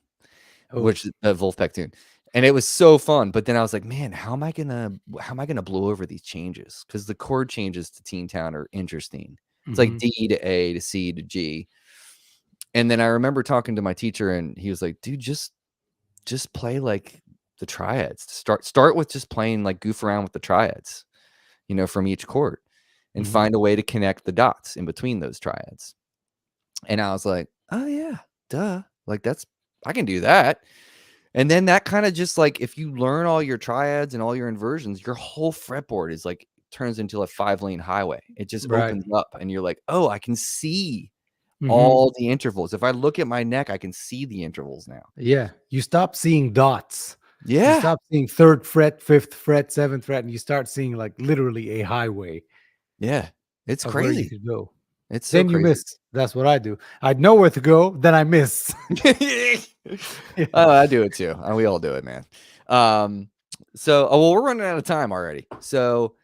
Oh. which is a Wolfpack tune. And it was so fun, but then I was like, "Man, how am I gonna blow over these changes?" Because the chord changes to Teen Town are interesting. It's like Mhm. D to A to C to G. And then I remember talking to my teacher, and he was like, "Dude, just play like the triads. Start with just playing like goof around with the triads, from each chord, and Mhm. find a way to connect the dots in between those triads." And I was like, "Oh yeah, duh. Like I can do that." And then that kind of just like if you learn all your triads and all your inversions, your whole fretboard is like turns into a 5-lane highway. It just Right. opens up and you're like, "Oh, I can see Mhm. all the intervals. If I look at my neck, I can see the intervals now." Yeah, you stop seeing dots. You Yeah. stop seeing 3rd fret, 5th fret, 7th fret, and you start seeing like literally a highway Yeah. It's of where you crazy. could go. It's so Then you crazy. miss. That's what I do. I know where to go, then I miss. Yeah. Oh, I do it too. We all do it, man. Um, well, we're running out of time already. So,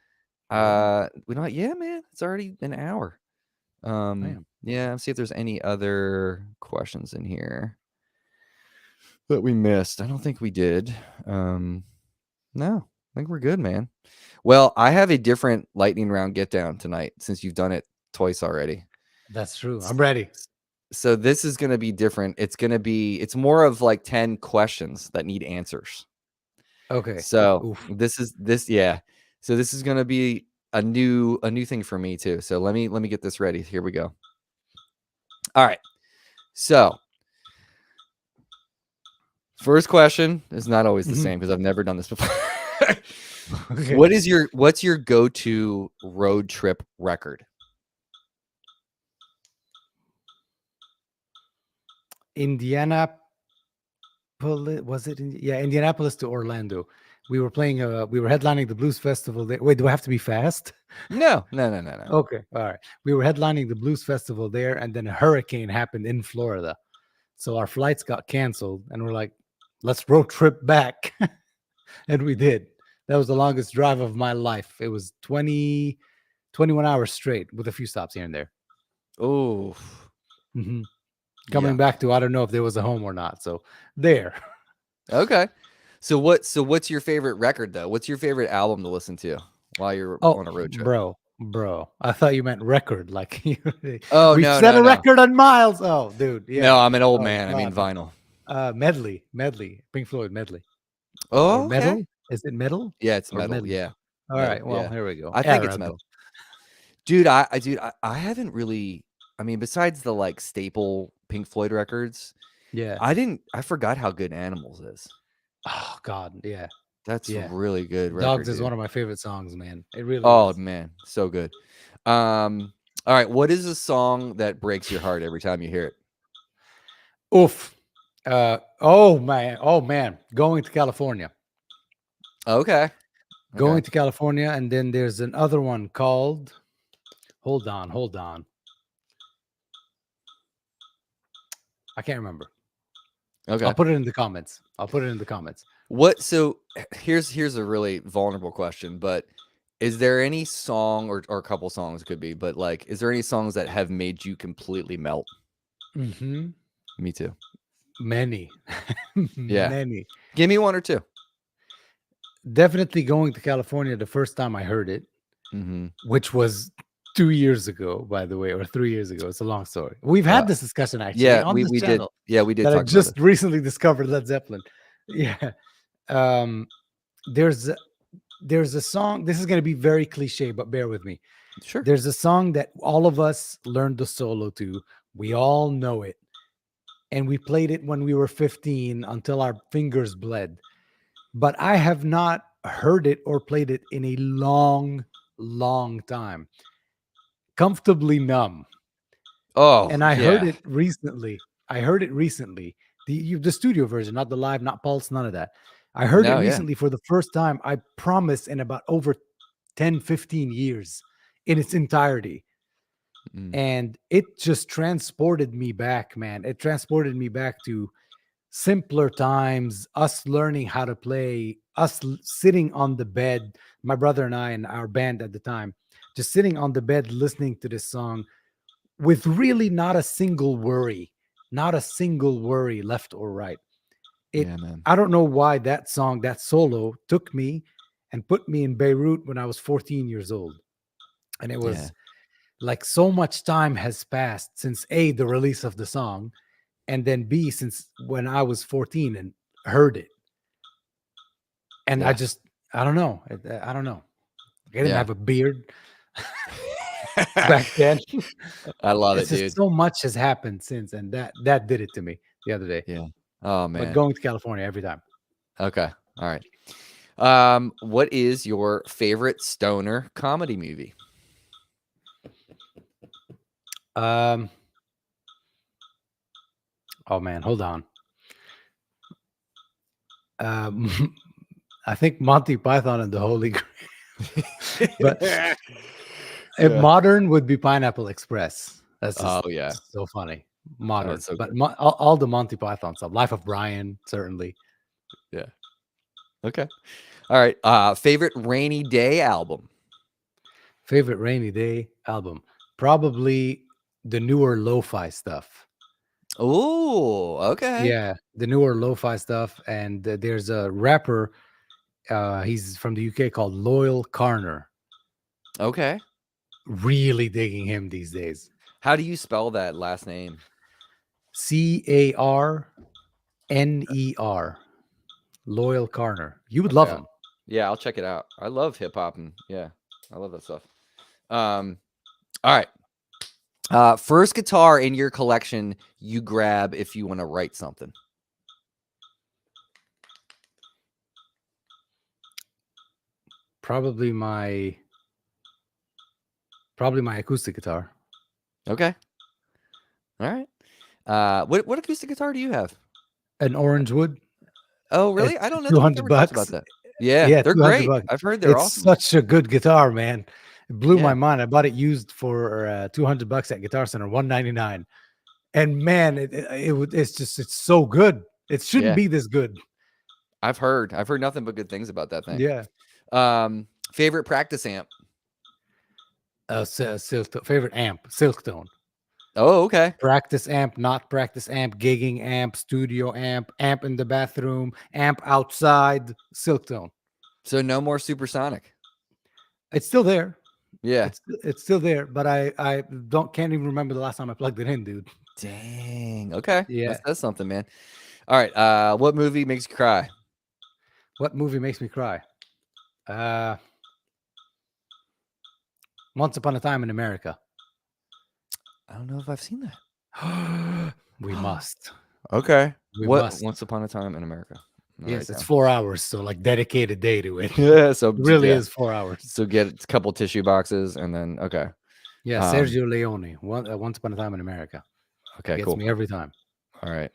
Already? we don't yeah, man, it's already an hour. Damn. Yeah, let's see if there's any other questions in here that we missed. I don't think we did. No, I think we're good, man. Well, I have a different lightning round get down tonight since you've done it twice already. That's true. S- I'm ready. So this is going to be different. It's more of like 10 questions that need answers. Okay. So Oof. yeah. So this is going to be a new thing for me too. So let me get this ready. Here we go. All right. So first question is not always the Mhm. same because I've never done this before. Okay. What's your go-to road trip record? Indianapolis was it? Yeah, Indianapolis to Orlando. We were playing. We were headlining the blues festival there. Wait, do I have to be fast? No, no, no, no, no. Okay, all right. We were headlining the blues festival there, and then a hurricane happened in Florida, so our flights got canceled, and we're like, "Let's road trip back," and we did. That was the longest drive of my life. It was 21 hours straight with a few stops here and there. Oh, Hmm. Coming Yeah. back to I don't know if there was a home or not. So there. Okay. So what's your favorite record though? What's your favorite album to listen to while you're Oh, on a road trip? bro. I thought you meant record. Like Oh, we've no, set no, a no. record on Miles. Oh, dude. No, Yeah. I'm an old Oh man. I mean God. vinyl. Medley. Pink Floyd medley. Or Oh, okay. metal? Is it metal Yeah, it's or metal. medley? Yeah. All Metal. right. Well, Yeah. here we go. I think it's metal. Arago. Dude, I haven't really, I mean, besides the like staple Pink Floyd records, Yeah. I forgot how good Animals is. Oh God. Yeah. That's a Yeah. really good Dogs record, is dude. one of my favorite songs, man. It really Oh is. man, so good. All right, what is a song that breaks your heart every time you hear it? Oof. Oh man. Oh man. Going to California. Okay. Okay. Going to California, and then there's another one called. Hold on. I can't remember. Okay. I'll put it in the comments. What so here's a really vulnerable question, but is there any song or a couple songs could be, but like is there any songs that have made you completely melt? Mm-hmm. Me too. Many, Yeah. many. Give me one or two. Definitely going to California the first time I heard it, Mm-hmm. which was 2 years ago, by the way, or 3 years ago. It's a long story. We've had this discussion actually Yeah, on this we did. channel Yeah, we did that I talk about this. just recently discovered Led Zeppelin. Yeah. Um, there's there's a song. This is going to be very cliche, but bear with me. Sure. There's a song that all of us learned the solo to. We all know it. And we played it when we were 15 until our fingers bled. But I have not heard it or played it in a long, long time. Comfortably Numb. Oh, And I heard yeah. it recently. The studio version, not the live, not Pulse, none of that. I heard it No, yeah. recently for the first time, I promise, in about over 10, 15 years in its entirety. Mm, And it just transported me back, man. It transported me back to simpler times, us learning how to play, sitting on the bed, my brother and I and our band at the time, just sitting on the bed listening to this song with really not a single worry left or right. It yeah, man. I don't know why that song, that solo took me and put me in Beirut when I was 14 years old. And it Yeah. was like so much time has passed since A, the release of the song, and then B, since when I was 14 and heard it. And Yeah. I don't know. I don't know. I didn't Yeah. have a beard back then. I love It's it, just dude. so much has happened since, and that did it to me the other day. Yeah. Oh, But man. going to California every time. Okay. All right. What is your favorite stoner comedy movie? Um. Oh man, hold on. I think Monty Python and the Holy Grail. But if Yeah. modern would be Pineapple Express. That's just Oh, yeah. so funny. Oh, Modern, it's so but good. all the Monty Python stuff. Life of Brian, certainly. Yeah. Okay. All right. Favorite rainy day album? Favorite rainy day album, probably the newer lo-fi stuff. Oh, okay. Yeah, the newer lo-fi stuff. And there's a rapper. He's from the UK called Loyal Carner. Okay. Really digging him these days. How do you spell that last name? Carner. Loyal Carner. You would love Okay. him. Yeah, I'll check it out. I love hip hop and yeah, I love that stuff. All right. First guitar in your collection you grab if you want to write something. Probably my acoustic guitar. Okay. All right. What acoustic guitar do you have? An orange wood. Oh, really? It's I don't know that we've 200 ever talked about bucks. that. Yeah, Yeah, they're 200 great. bucks. I've heard they're It's awesome. such a good guitar, man. It blew my Yeah. mind. I bought it used for 200 bucks at Guitar Center, 199. And man, it's so good. It shouldn't Yeah. be this good. I've heard nothing but good things about that thing. Yeah. Favorite practice amp? Favorite amp, Silktone. Oh, okay. Practice amp, not practice amp, gigging amp, studio amp, amp in the bathroom, amp outside, silk tone. So no more supersonic. It's still there. Yeah. It's still there, but I can't even remember the last time I plugged it in, dude. Dang. Okay. Yeah. That's something, man. All right. What movie makes you cry? What movie makes me cry? Once Upon a Time in America. I don't know if I've seen that. We must. Okay. We What must. Once Upon a Time in America? Yes, it's 4 hours, so like dedicated day to it. Yeah. So It really yeah. is 4 hours. So get a couple tissue boxes and then okay. Yeah, Sergio Leone. Once Upon a Time in America. Okay. Gets Cool. me every time. All right.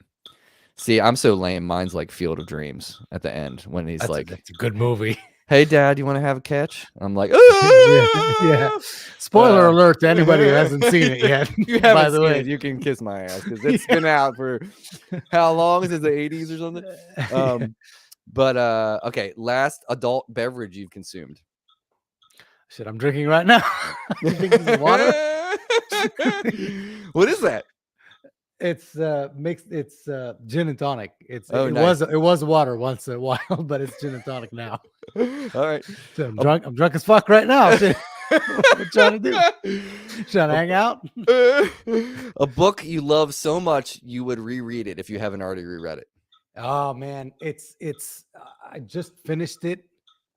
See, I'm so lame. Mine's like Field of Dreams at the end when he's That's a good movie. "Hey, Dad, you want to have a catch?" I'm like, yeah. Spoiler alert to anybody who hasn't seen it yet. You haven't by the seen way, it, you can kiss my ass because it's been out for how long? Since the 80s or something. But okay, last adult beverage you've consumed. Shit, I'm drinking right now. You think this is water? What is that? It's mixed. It's gin and tonic. It nice. was water once in a while, but it's gin and tonic now. All right. So I'm drunk. I'm drunk as fuck right now. What you trying to do? Trying to hang out? A book you love so much you would reread it if you haven't already reread it. Oh man, it's I just finished it.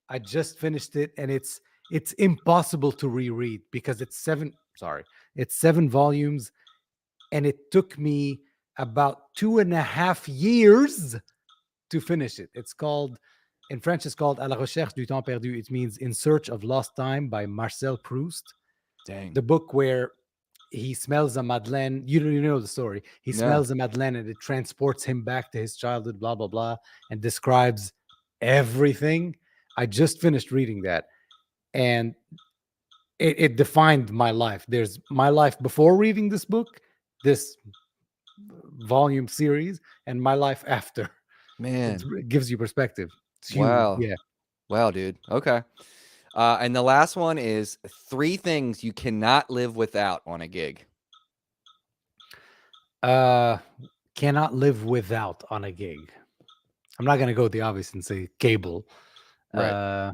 And it's impossible to reread because it's 7 volumes, and it took me about 2.5 years to finish it. It's called, in French, it's called À la recherche du temps perdu. It means In Search of Lost Time by Marcel Proust. Dang. The book where he smells a Madeleine. You know the story. He smells a Madeleine and it transports him back to his childhood, blah, blah, blah, and describes everything. I just finished reading that, and it defined my life. There's my life before reading this book, this volume series, and my life after. Man, it gives you perspective. It's huge. wow. Yeah. Wow, dude. Okay. And the last one is 3 things you cannot live without on a gig. Cannot live without on a gig. I'm not gonna go the obvious and say cable. Right.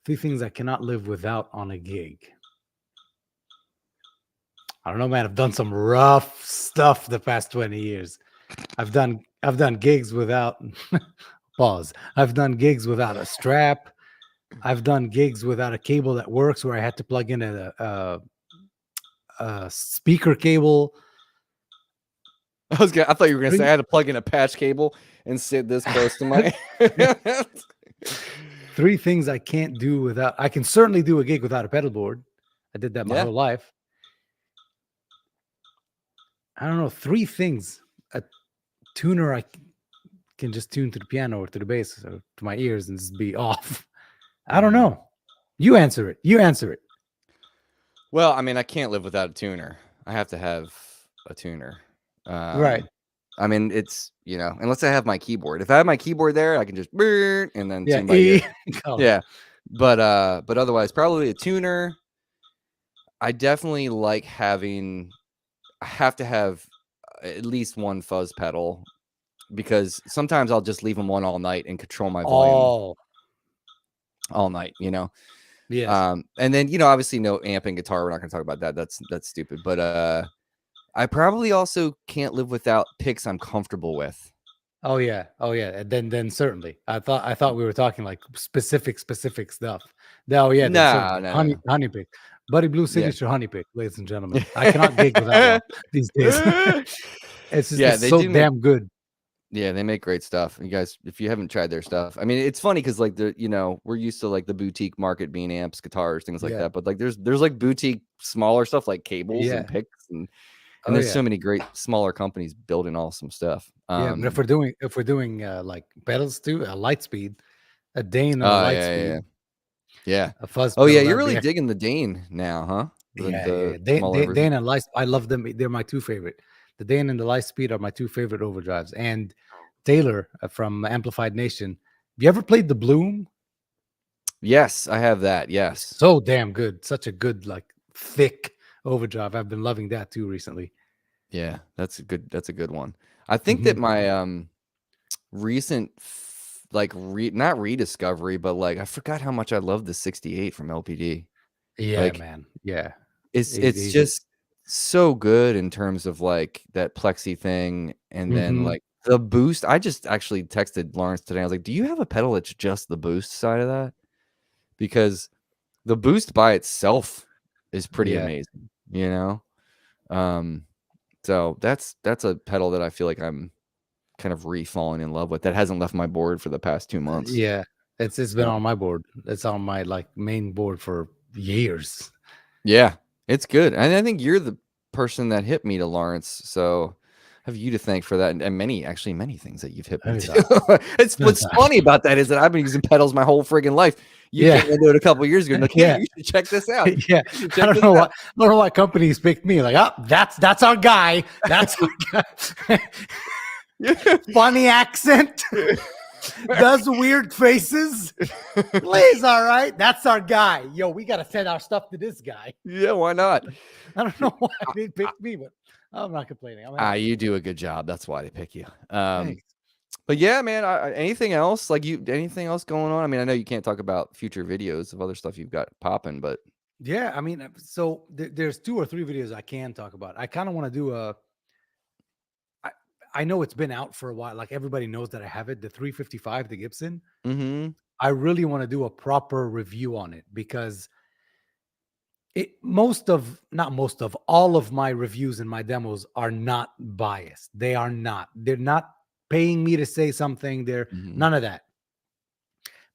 3 things I cannot live without on a gig. I don't know, man. I've done some rough stuff the past 20 years. I've done gigs without pause. I've done gigs without a strap. I've done gigs without a cable that works, where I had to plug in a speaker cable. I thought you were gonna say I had to plug in a patch cable and sit this close to my 3 things I can't do without. I can certainly do a gig without a pedal board. I did that my whole life. I don't know. 3 things. A tuner I can just tune to the piano or to the bass or to my ears and just be off. I don't know. You answer it. Well, I mean, I can't live without a tuner. I have to have a tuner. Right. I mean, it's, unless I have my keyboard. If I have my keyboard there, I can just and then tune by ear. Yeah. But otherwise, probably a tuner. I definitely like I have to have at least one fuzz pedal, because sometimes I'll just leave them on all night and control my volume all night, Yes. And then, obviously no amp and guitar. We're not going to talk about that. That's stupid. But I probably also can't live without picks I'm comfortable with. Oh yeah. And then certainly. I thought we were talking like specific stuff. Oh yeah. No. Honey pick. Buddy Blue signature honey pick, ladies and gentlemen. I cannot gig without one these days. It's just it's so damn good. Yeah, they make great stuff. You guys, if you haven't tried their stuff, I mean, it's funny because like we're used to like the boutique market being amps, guitars, things like that. But like there's like boutique smaller stuff like cables and picks, and there's so many great smaller companies building awesome stuff. And if we're doing like pedals too, a Lightspeed, a Dane and a Lightspeed. Yeah. A fuzz. Oh yeah, you're really digging the Dane now, huh? Dane and Light. I love them. They're my 2 favorite. The Dane and the Lightspeed are my 2 favorite overdrives. And Taylor from Amplified Nation. Have you ever played the Bloom? Yes, I have that. Yes. So damn good. Such a good, like thick overdrive. I've been loving that too recently. Yeah, that's a good one. I think Hmm. that my recent not rediscovery, but like I forgot how much I love the 68 from LPD. Yeah, Like man. Yeah. it's just so good in terms of like that plexi thing, and then Hmm. like the boost. I just actually texted Lawrence today. I was like, "Do you have a pedal that's just the boost side of that?" Because the boost by itself is pretty Yeah. amazing, you know? Um, so that's a pedal that I feel like I'm kind of re-falling in love with that hasn't left my board for the past 2 months. Yeah. It's been So, on my board. It's on my like main board for years. yeah, it's good. And I think you're the person that hit me to Lawrence, so I have you to thank for that, and many things that you've hit me Anytime. to. It's what's Anytime. funny about that is that I've been using pedals my whole friggin' life. You Yeah. came into it a couple years ago and like, "Hey, Yeah. you should check this out. Yeah. You should I check don't this know out." what I don't know why companies picked me. Like, oh, that's our guy. That's our guy. Funny accent. Does weird faces. Plays all right. That's our guy. Yo, we gotta send our stuff to this guy. Yeah, why not? I don't know why they picked me, but I'm not complaining. I'm happy. You do a good job. That's why they pick you. Thanks. But yeah, man, anything else? Like anything else going on? I mean, I know you can't talk about future videos of other stuff you've got popping, but Yeah, I mean, so there's 2 or 3 videos I can talk about. I kind of want to do I, I know it's been out for a while. Like everybody knows that I have it, the 355, the Gibson. mm-hmm. I really want to do a proper review on it because not most of all of my reviews and my demos are not biased. They are not. They're not paying me to say something. They're Mm-hmm. none of that.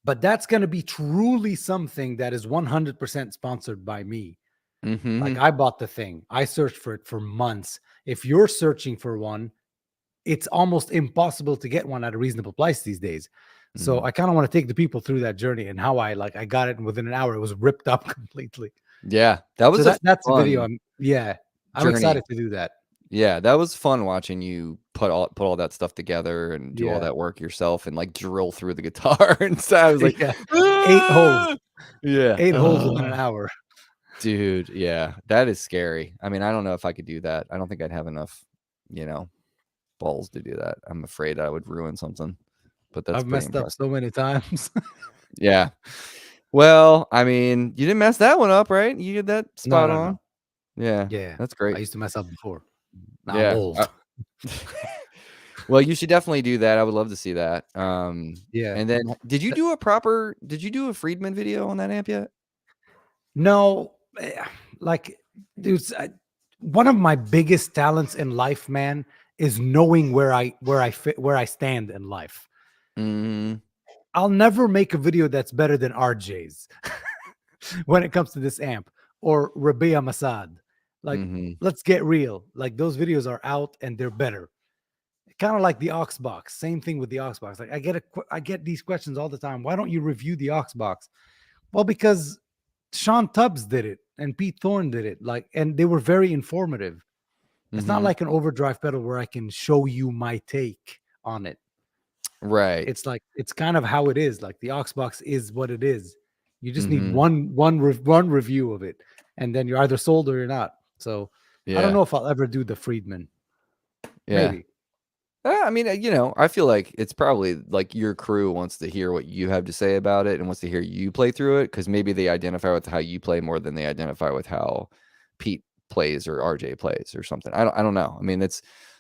But that's going to be truly something that is 100% sponsored by me. Mm-hmm. Like I bought the thing. I searched for it for months. If you're searching for one, it's almost impossible to get one at a reasonable price these days. So Mm-hmm. I kind of want to take the people through that journey and how I got it, and within an hour it was ripped up completely. Yeah, that So was a that's a video. fun I'm journey. excited to do that. Yeah, that was fun watching you put all that stuff together and do all Yeah. that work yourself and like drill through the guitar and stuff. I was like, Yeah. 8 holes. "Ah!" Yeah. 8 holes within an hour. Dude, yeah, that is scary. I mean, I don't know if I could do that. I don't think I'd have enough, you know, balls to do that. I'm afraid I would ruin something, but that's I've pretty messed up impressive. so many times. Yeah. Well, I mean, you didn't mess that one up, right? You did that No, spot no, on. no. Yeah, Yeah. that's I great. used to mess up before. Now I'm Yeah. old. Well, you should definitely do that. I would love to see that. Yeah. And then did you do a Friedman video on that amp yet? No, like, dude, one of my biggest talents in life, man, is knowing where I fit, where I stand in life. Mm, I'll never make a video that's better than RJ's when it comes to this amp or Rabia Masad. Like, mhm, let's get real. Like those videos are out and they're better. Kind of like the aux box. Same thing with the aux box. Like I get these questions all the time. Why don't you review the aux box? Well, because Sean Tubbs did it and Pete Thorne did it. Like, and they were very informative. It's not mhm. like an overdrive pedal where I can show you my take on it. Right. It's like it's kind of how it is. Like the aux box is what it is. You just need Mhm. one review of it, and then you're either sold or you're not. So I don't Yeah. know if I'll ever do the Friedman. Yeah. Maybe. I mean, I feel like it's probably like your crew wants to hear what you have to say about it and wants to hear you play through it because maybe they identify with how you play more than they identify with how Pete plays or RJ plays or something. I don't know. I mean,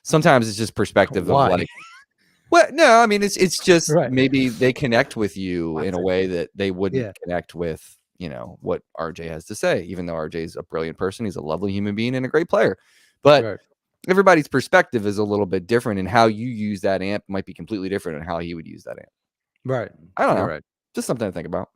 sometimes it's just perspective of Why? like, well, no, I mean it's just Right. maybe they connect with you in a way that they wouldn't Yeah. connect with, what RJ has to say, even though RJ is a brilliant person, he's a lovely human being and a great player. But Right. everybody's perspective is a little bit different, and how you use that amp might be completely different than how he would use that amp. Right. I don't You're know. right. Just something to think about.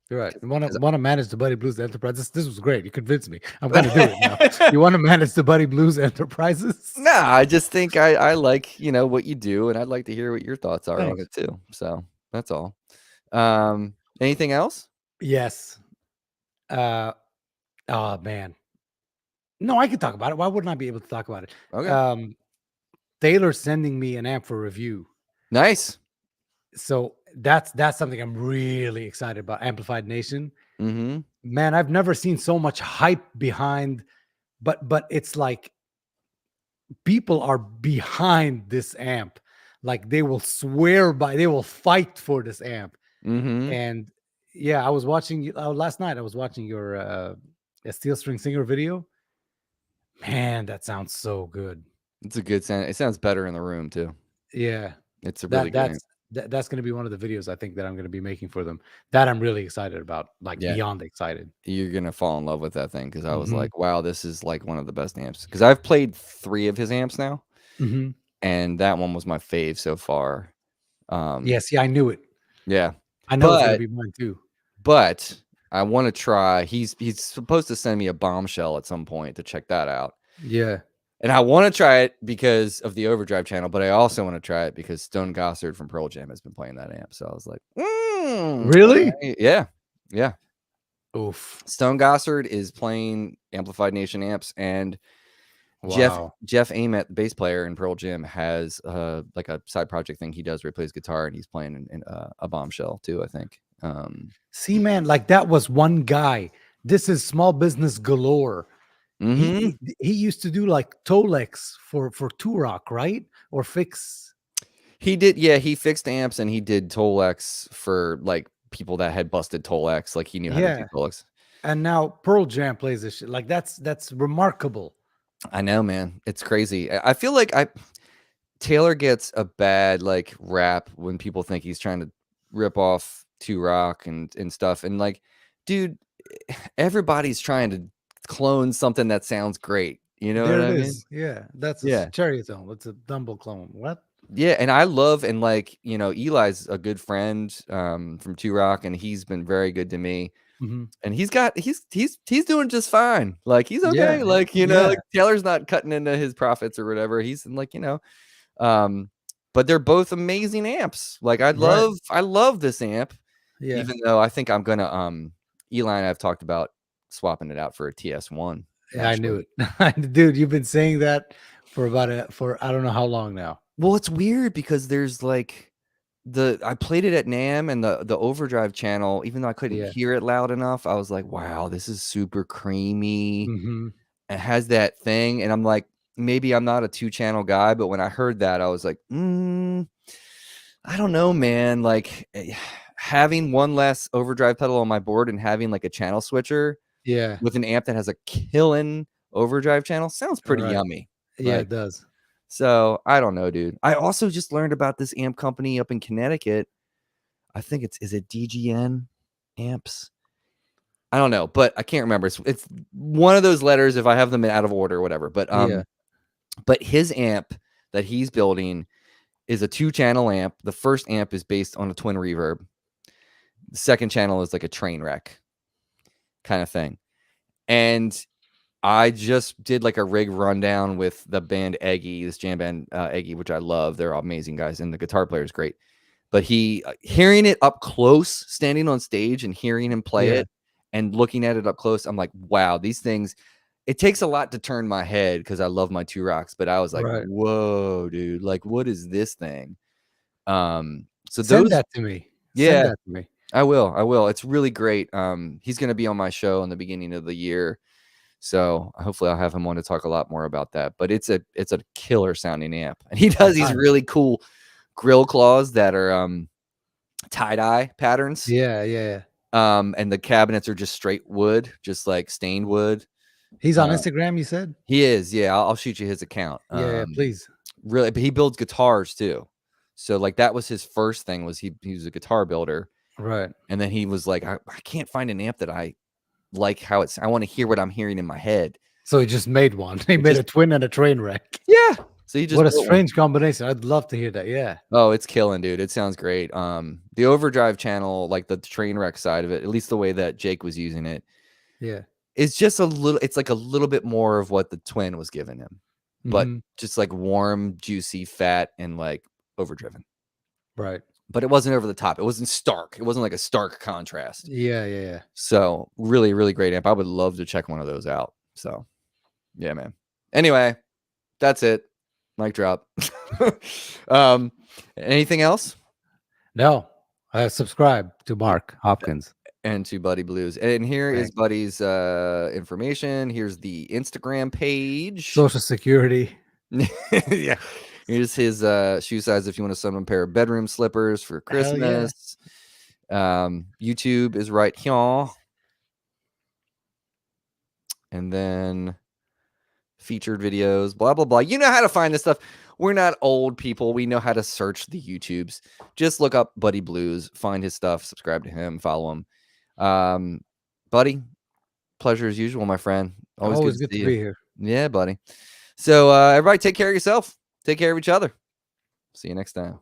You're right. You want 'Cause to manage the Buddy Blues Enterprise. This was great. You convinced me. I'm going to do it now. You want to manage the Buddy Blues Enterprises? No, I just think I like, what you do, and I'd like to hear what your thoughts are on Thanks. it too. So that's all. Anything else? Yes. Uh. Oh man. No, I could talk about it. Why wouldn't I be able to talk about it? Okay. Um. Taylor's sending me an amp for review, Nice. so that's something I'm really excited about. Amplified Nation. Mm-hmm. Man, I've never seen so much hype behind but it's like people are behind this amp. Like they will swear by, they will fight for this amp. Mm-hmm. And yeah, I was watching last night. I was watching your a Steel String Singer video. Man, that sounds so good. It's a good sound. It sounds better in the room too. Yeah, It's a really that good amp. that's going to be one of the videos I think that I'm going to be making for them. That I'm really excited about, like Yeah. beyond excited. You're gonna fall in love with that thing because I was Hmm. like, wow, this is like one of the best amps. Because I've played 3 of his amps now, Hmm. and that one was my fave so far. Yeah, see, I knew it. Yeah. I know it's going to But be mine too. but I wanna try he's supposed to send me a bombshell at some point to check that out. Yeah. And I wanna try it because of the Overdrive channel, but I also wanna try it because Stone Gossard from Pearl Jam has been playing that amp. So I was like, Really? alright." Yeah. Yeah. Oof. Stone Gossard is playing Amplified Nation amps, and Wow. Jeff Ament, the bass player in Pearl Jam, has like a side project thing he does where he plays guitar, and he's playing in a Bombshell too, I think. See, man, like that was one guy. This is small business galore. Mhm. He used to do like Tolex for Turok, right? Or fix. He did, yeah, he fixed amps and he did Tolex for like people that had busted Tolex, like he knew how to do Yeah. Tolex. And now Pearl Jam plays this shit. Like that's remarkable. I know, man. It's crazy. I feel like Taylor gets a bad like rap when people think he's trying to rip off Rock and stuff. And like, dude, everybody's trying to clone something that sounds great. You know There what it I mean? is. Yeah, that's a Yeah. Cherrytone. It's a Dumble clone. What? Yeah, and I love and like, Eli's a good friend from Rock, and he's been very good to me. Hmm. And he's doing just fine. Like he's Yeah, okay. Like, yeah, like Taylor's not cutting into his profits or whatever. He's like, um, but they're both amazing amps. Like right. I love this amp, Yeah, even though I think I'm gonna Eli and I have talked about swapping it out for a TS1, yeah. I actually. knew it, dude. You've been saying that for for I don't know how long now. Well, it's weird because there's like I played it at NAMM and the overdrive channel, even though I couldn't Yeah. hear it loud enough, I was like, wow, this is super creamy. Hmm. It has that thing, and I'm like, maybe I'm not a 2-channel guy, but when I heard that, I was like, I don't know, man. Like having one less overdrive pedal on my board and having like a channel switcher Yeah. with an amp that has a killing overdrive channel sounds All pretty right. yummy. Yeah, Like, it does. so I don't know, dude. I also just learned about this amp company up in Connecticut. I think is it DGN amps? I don't know, but I can't remember. It's one of those letters if I have them out of order or whatever. Yeah. But his amp that he's building is a 2-channel amp. The first amp is based on a twin reverb. The second channel is like a train wreck kind of thing. And I just did like a rig rundown with the band Eggy, this jam band Eggy, which I love. They're amazing guys, and the guitar player is great. But hearing it up close, standing on stage and hearing him play Yeah. it and looking at it up close, I'm like, wow, these things. It takes a lot to turn my head because I love my 2 rocks, but I was like, Right. whoa, dude, like what is this thing? So Send those, that to me. Send yeah, that to me. I will. It's really great. He's going to be on my show in the beginning of the year. So hopefully I'll have him on to talk a lot more about that. But it's a killer sounding amp. And he does these really cool grill claws that are tie-dye patterns. Yeah, yeah. And the cabinets are just straight wood, just like stained wood. He's on Instagram, you said? He is, yeah. I'll shoot you his account. Yeah, please. Really, but he builds guitars too. So like that was his first thing, was he was a guitar builder. Right. And then he was like, I can't find an amp that I like how it's, I want to hear what I'm hearing in my head. So he just made one. He made a twin and a train wreck. Yeah. So he just What a built one. strange combination. I'd love to hear that. Yeah. Oh, it's killing, dude. It sounds great. The overdrive channel, like the train wreck side of it, at least the way that Jake was using it, Yeah. is just it's like a little bit more of what the twin was giving him, but Mhm. just like warm, juicy, fat, and like overdriven. Right. But it wasn't over the top. It wasn't stark. It wasn't like a stark contrast. Yeah, yeah, yeah. So really, really great amp. I would love to check one of those out. So yeah, man. Anyway, that's it. Mic drop. Anything else? No. Subscribe to Mark Hopkins. and to Buddy Blues. And here is Thank you. Buddy's information. Here's the Instagram page. Social Security. Yeah. Here's his shoe size if you want to send him a pair of bedroom slippers for Hell yeah. Christmas. YouTube is right here. And then featured videos, blah, blah, blah. You know how to find this stuff. We're not old people. We know how to search the YouTubes. Just look up Buddy Blues, find his stuff, subscribe to him, follow him. Buddy, pleasure as usual, my friend. Always good Always to good see to you. be here. Yeah, buddy. So everybody take care of yourself. Take care of each other. See you next time.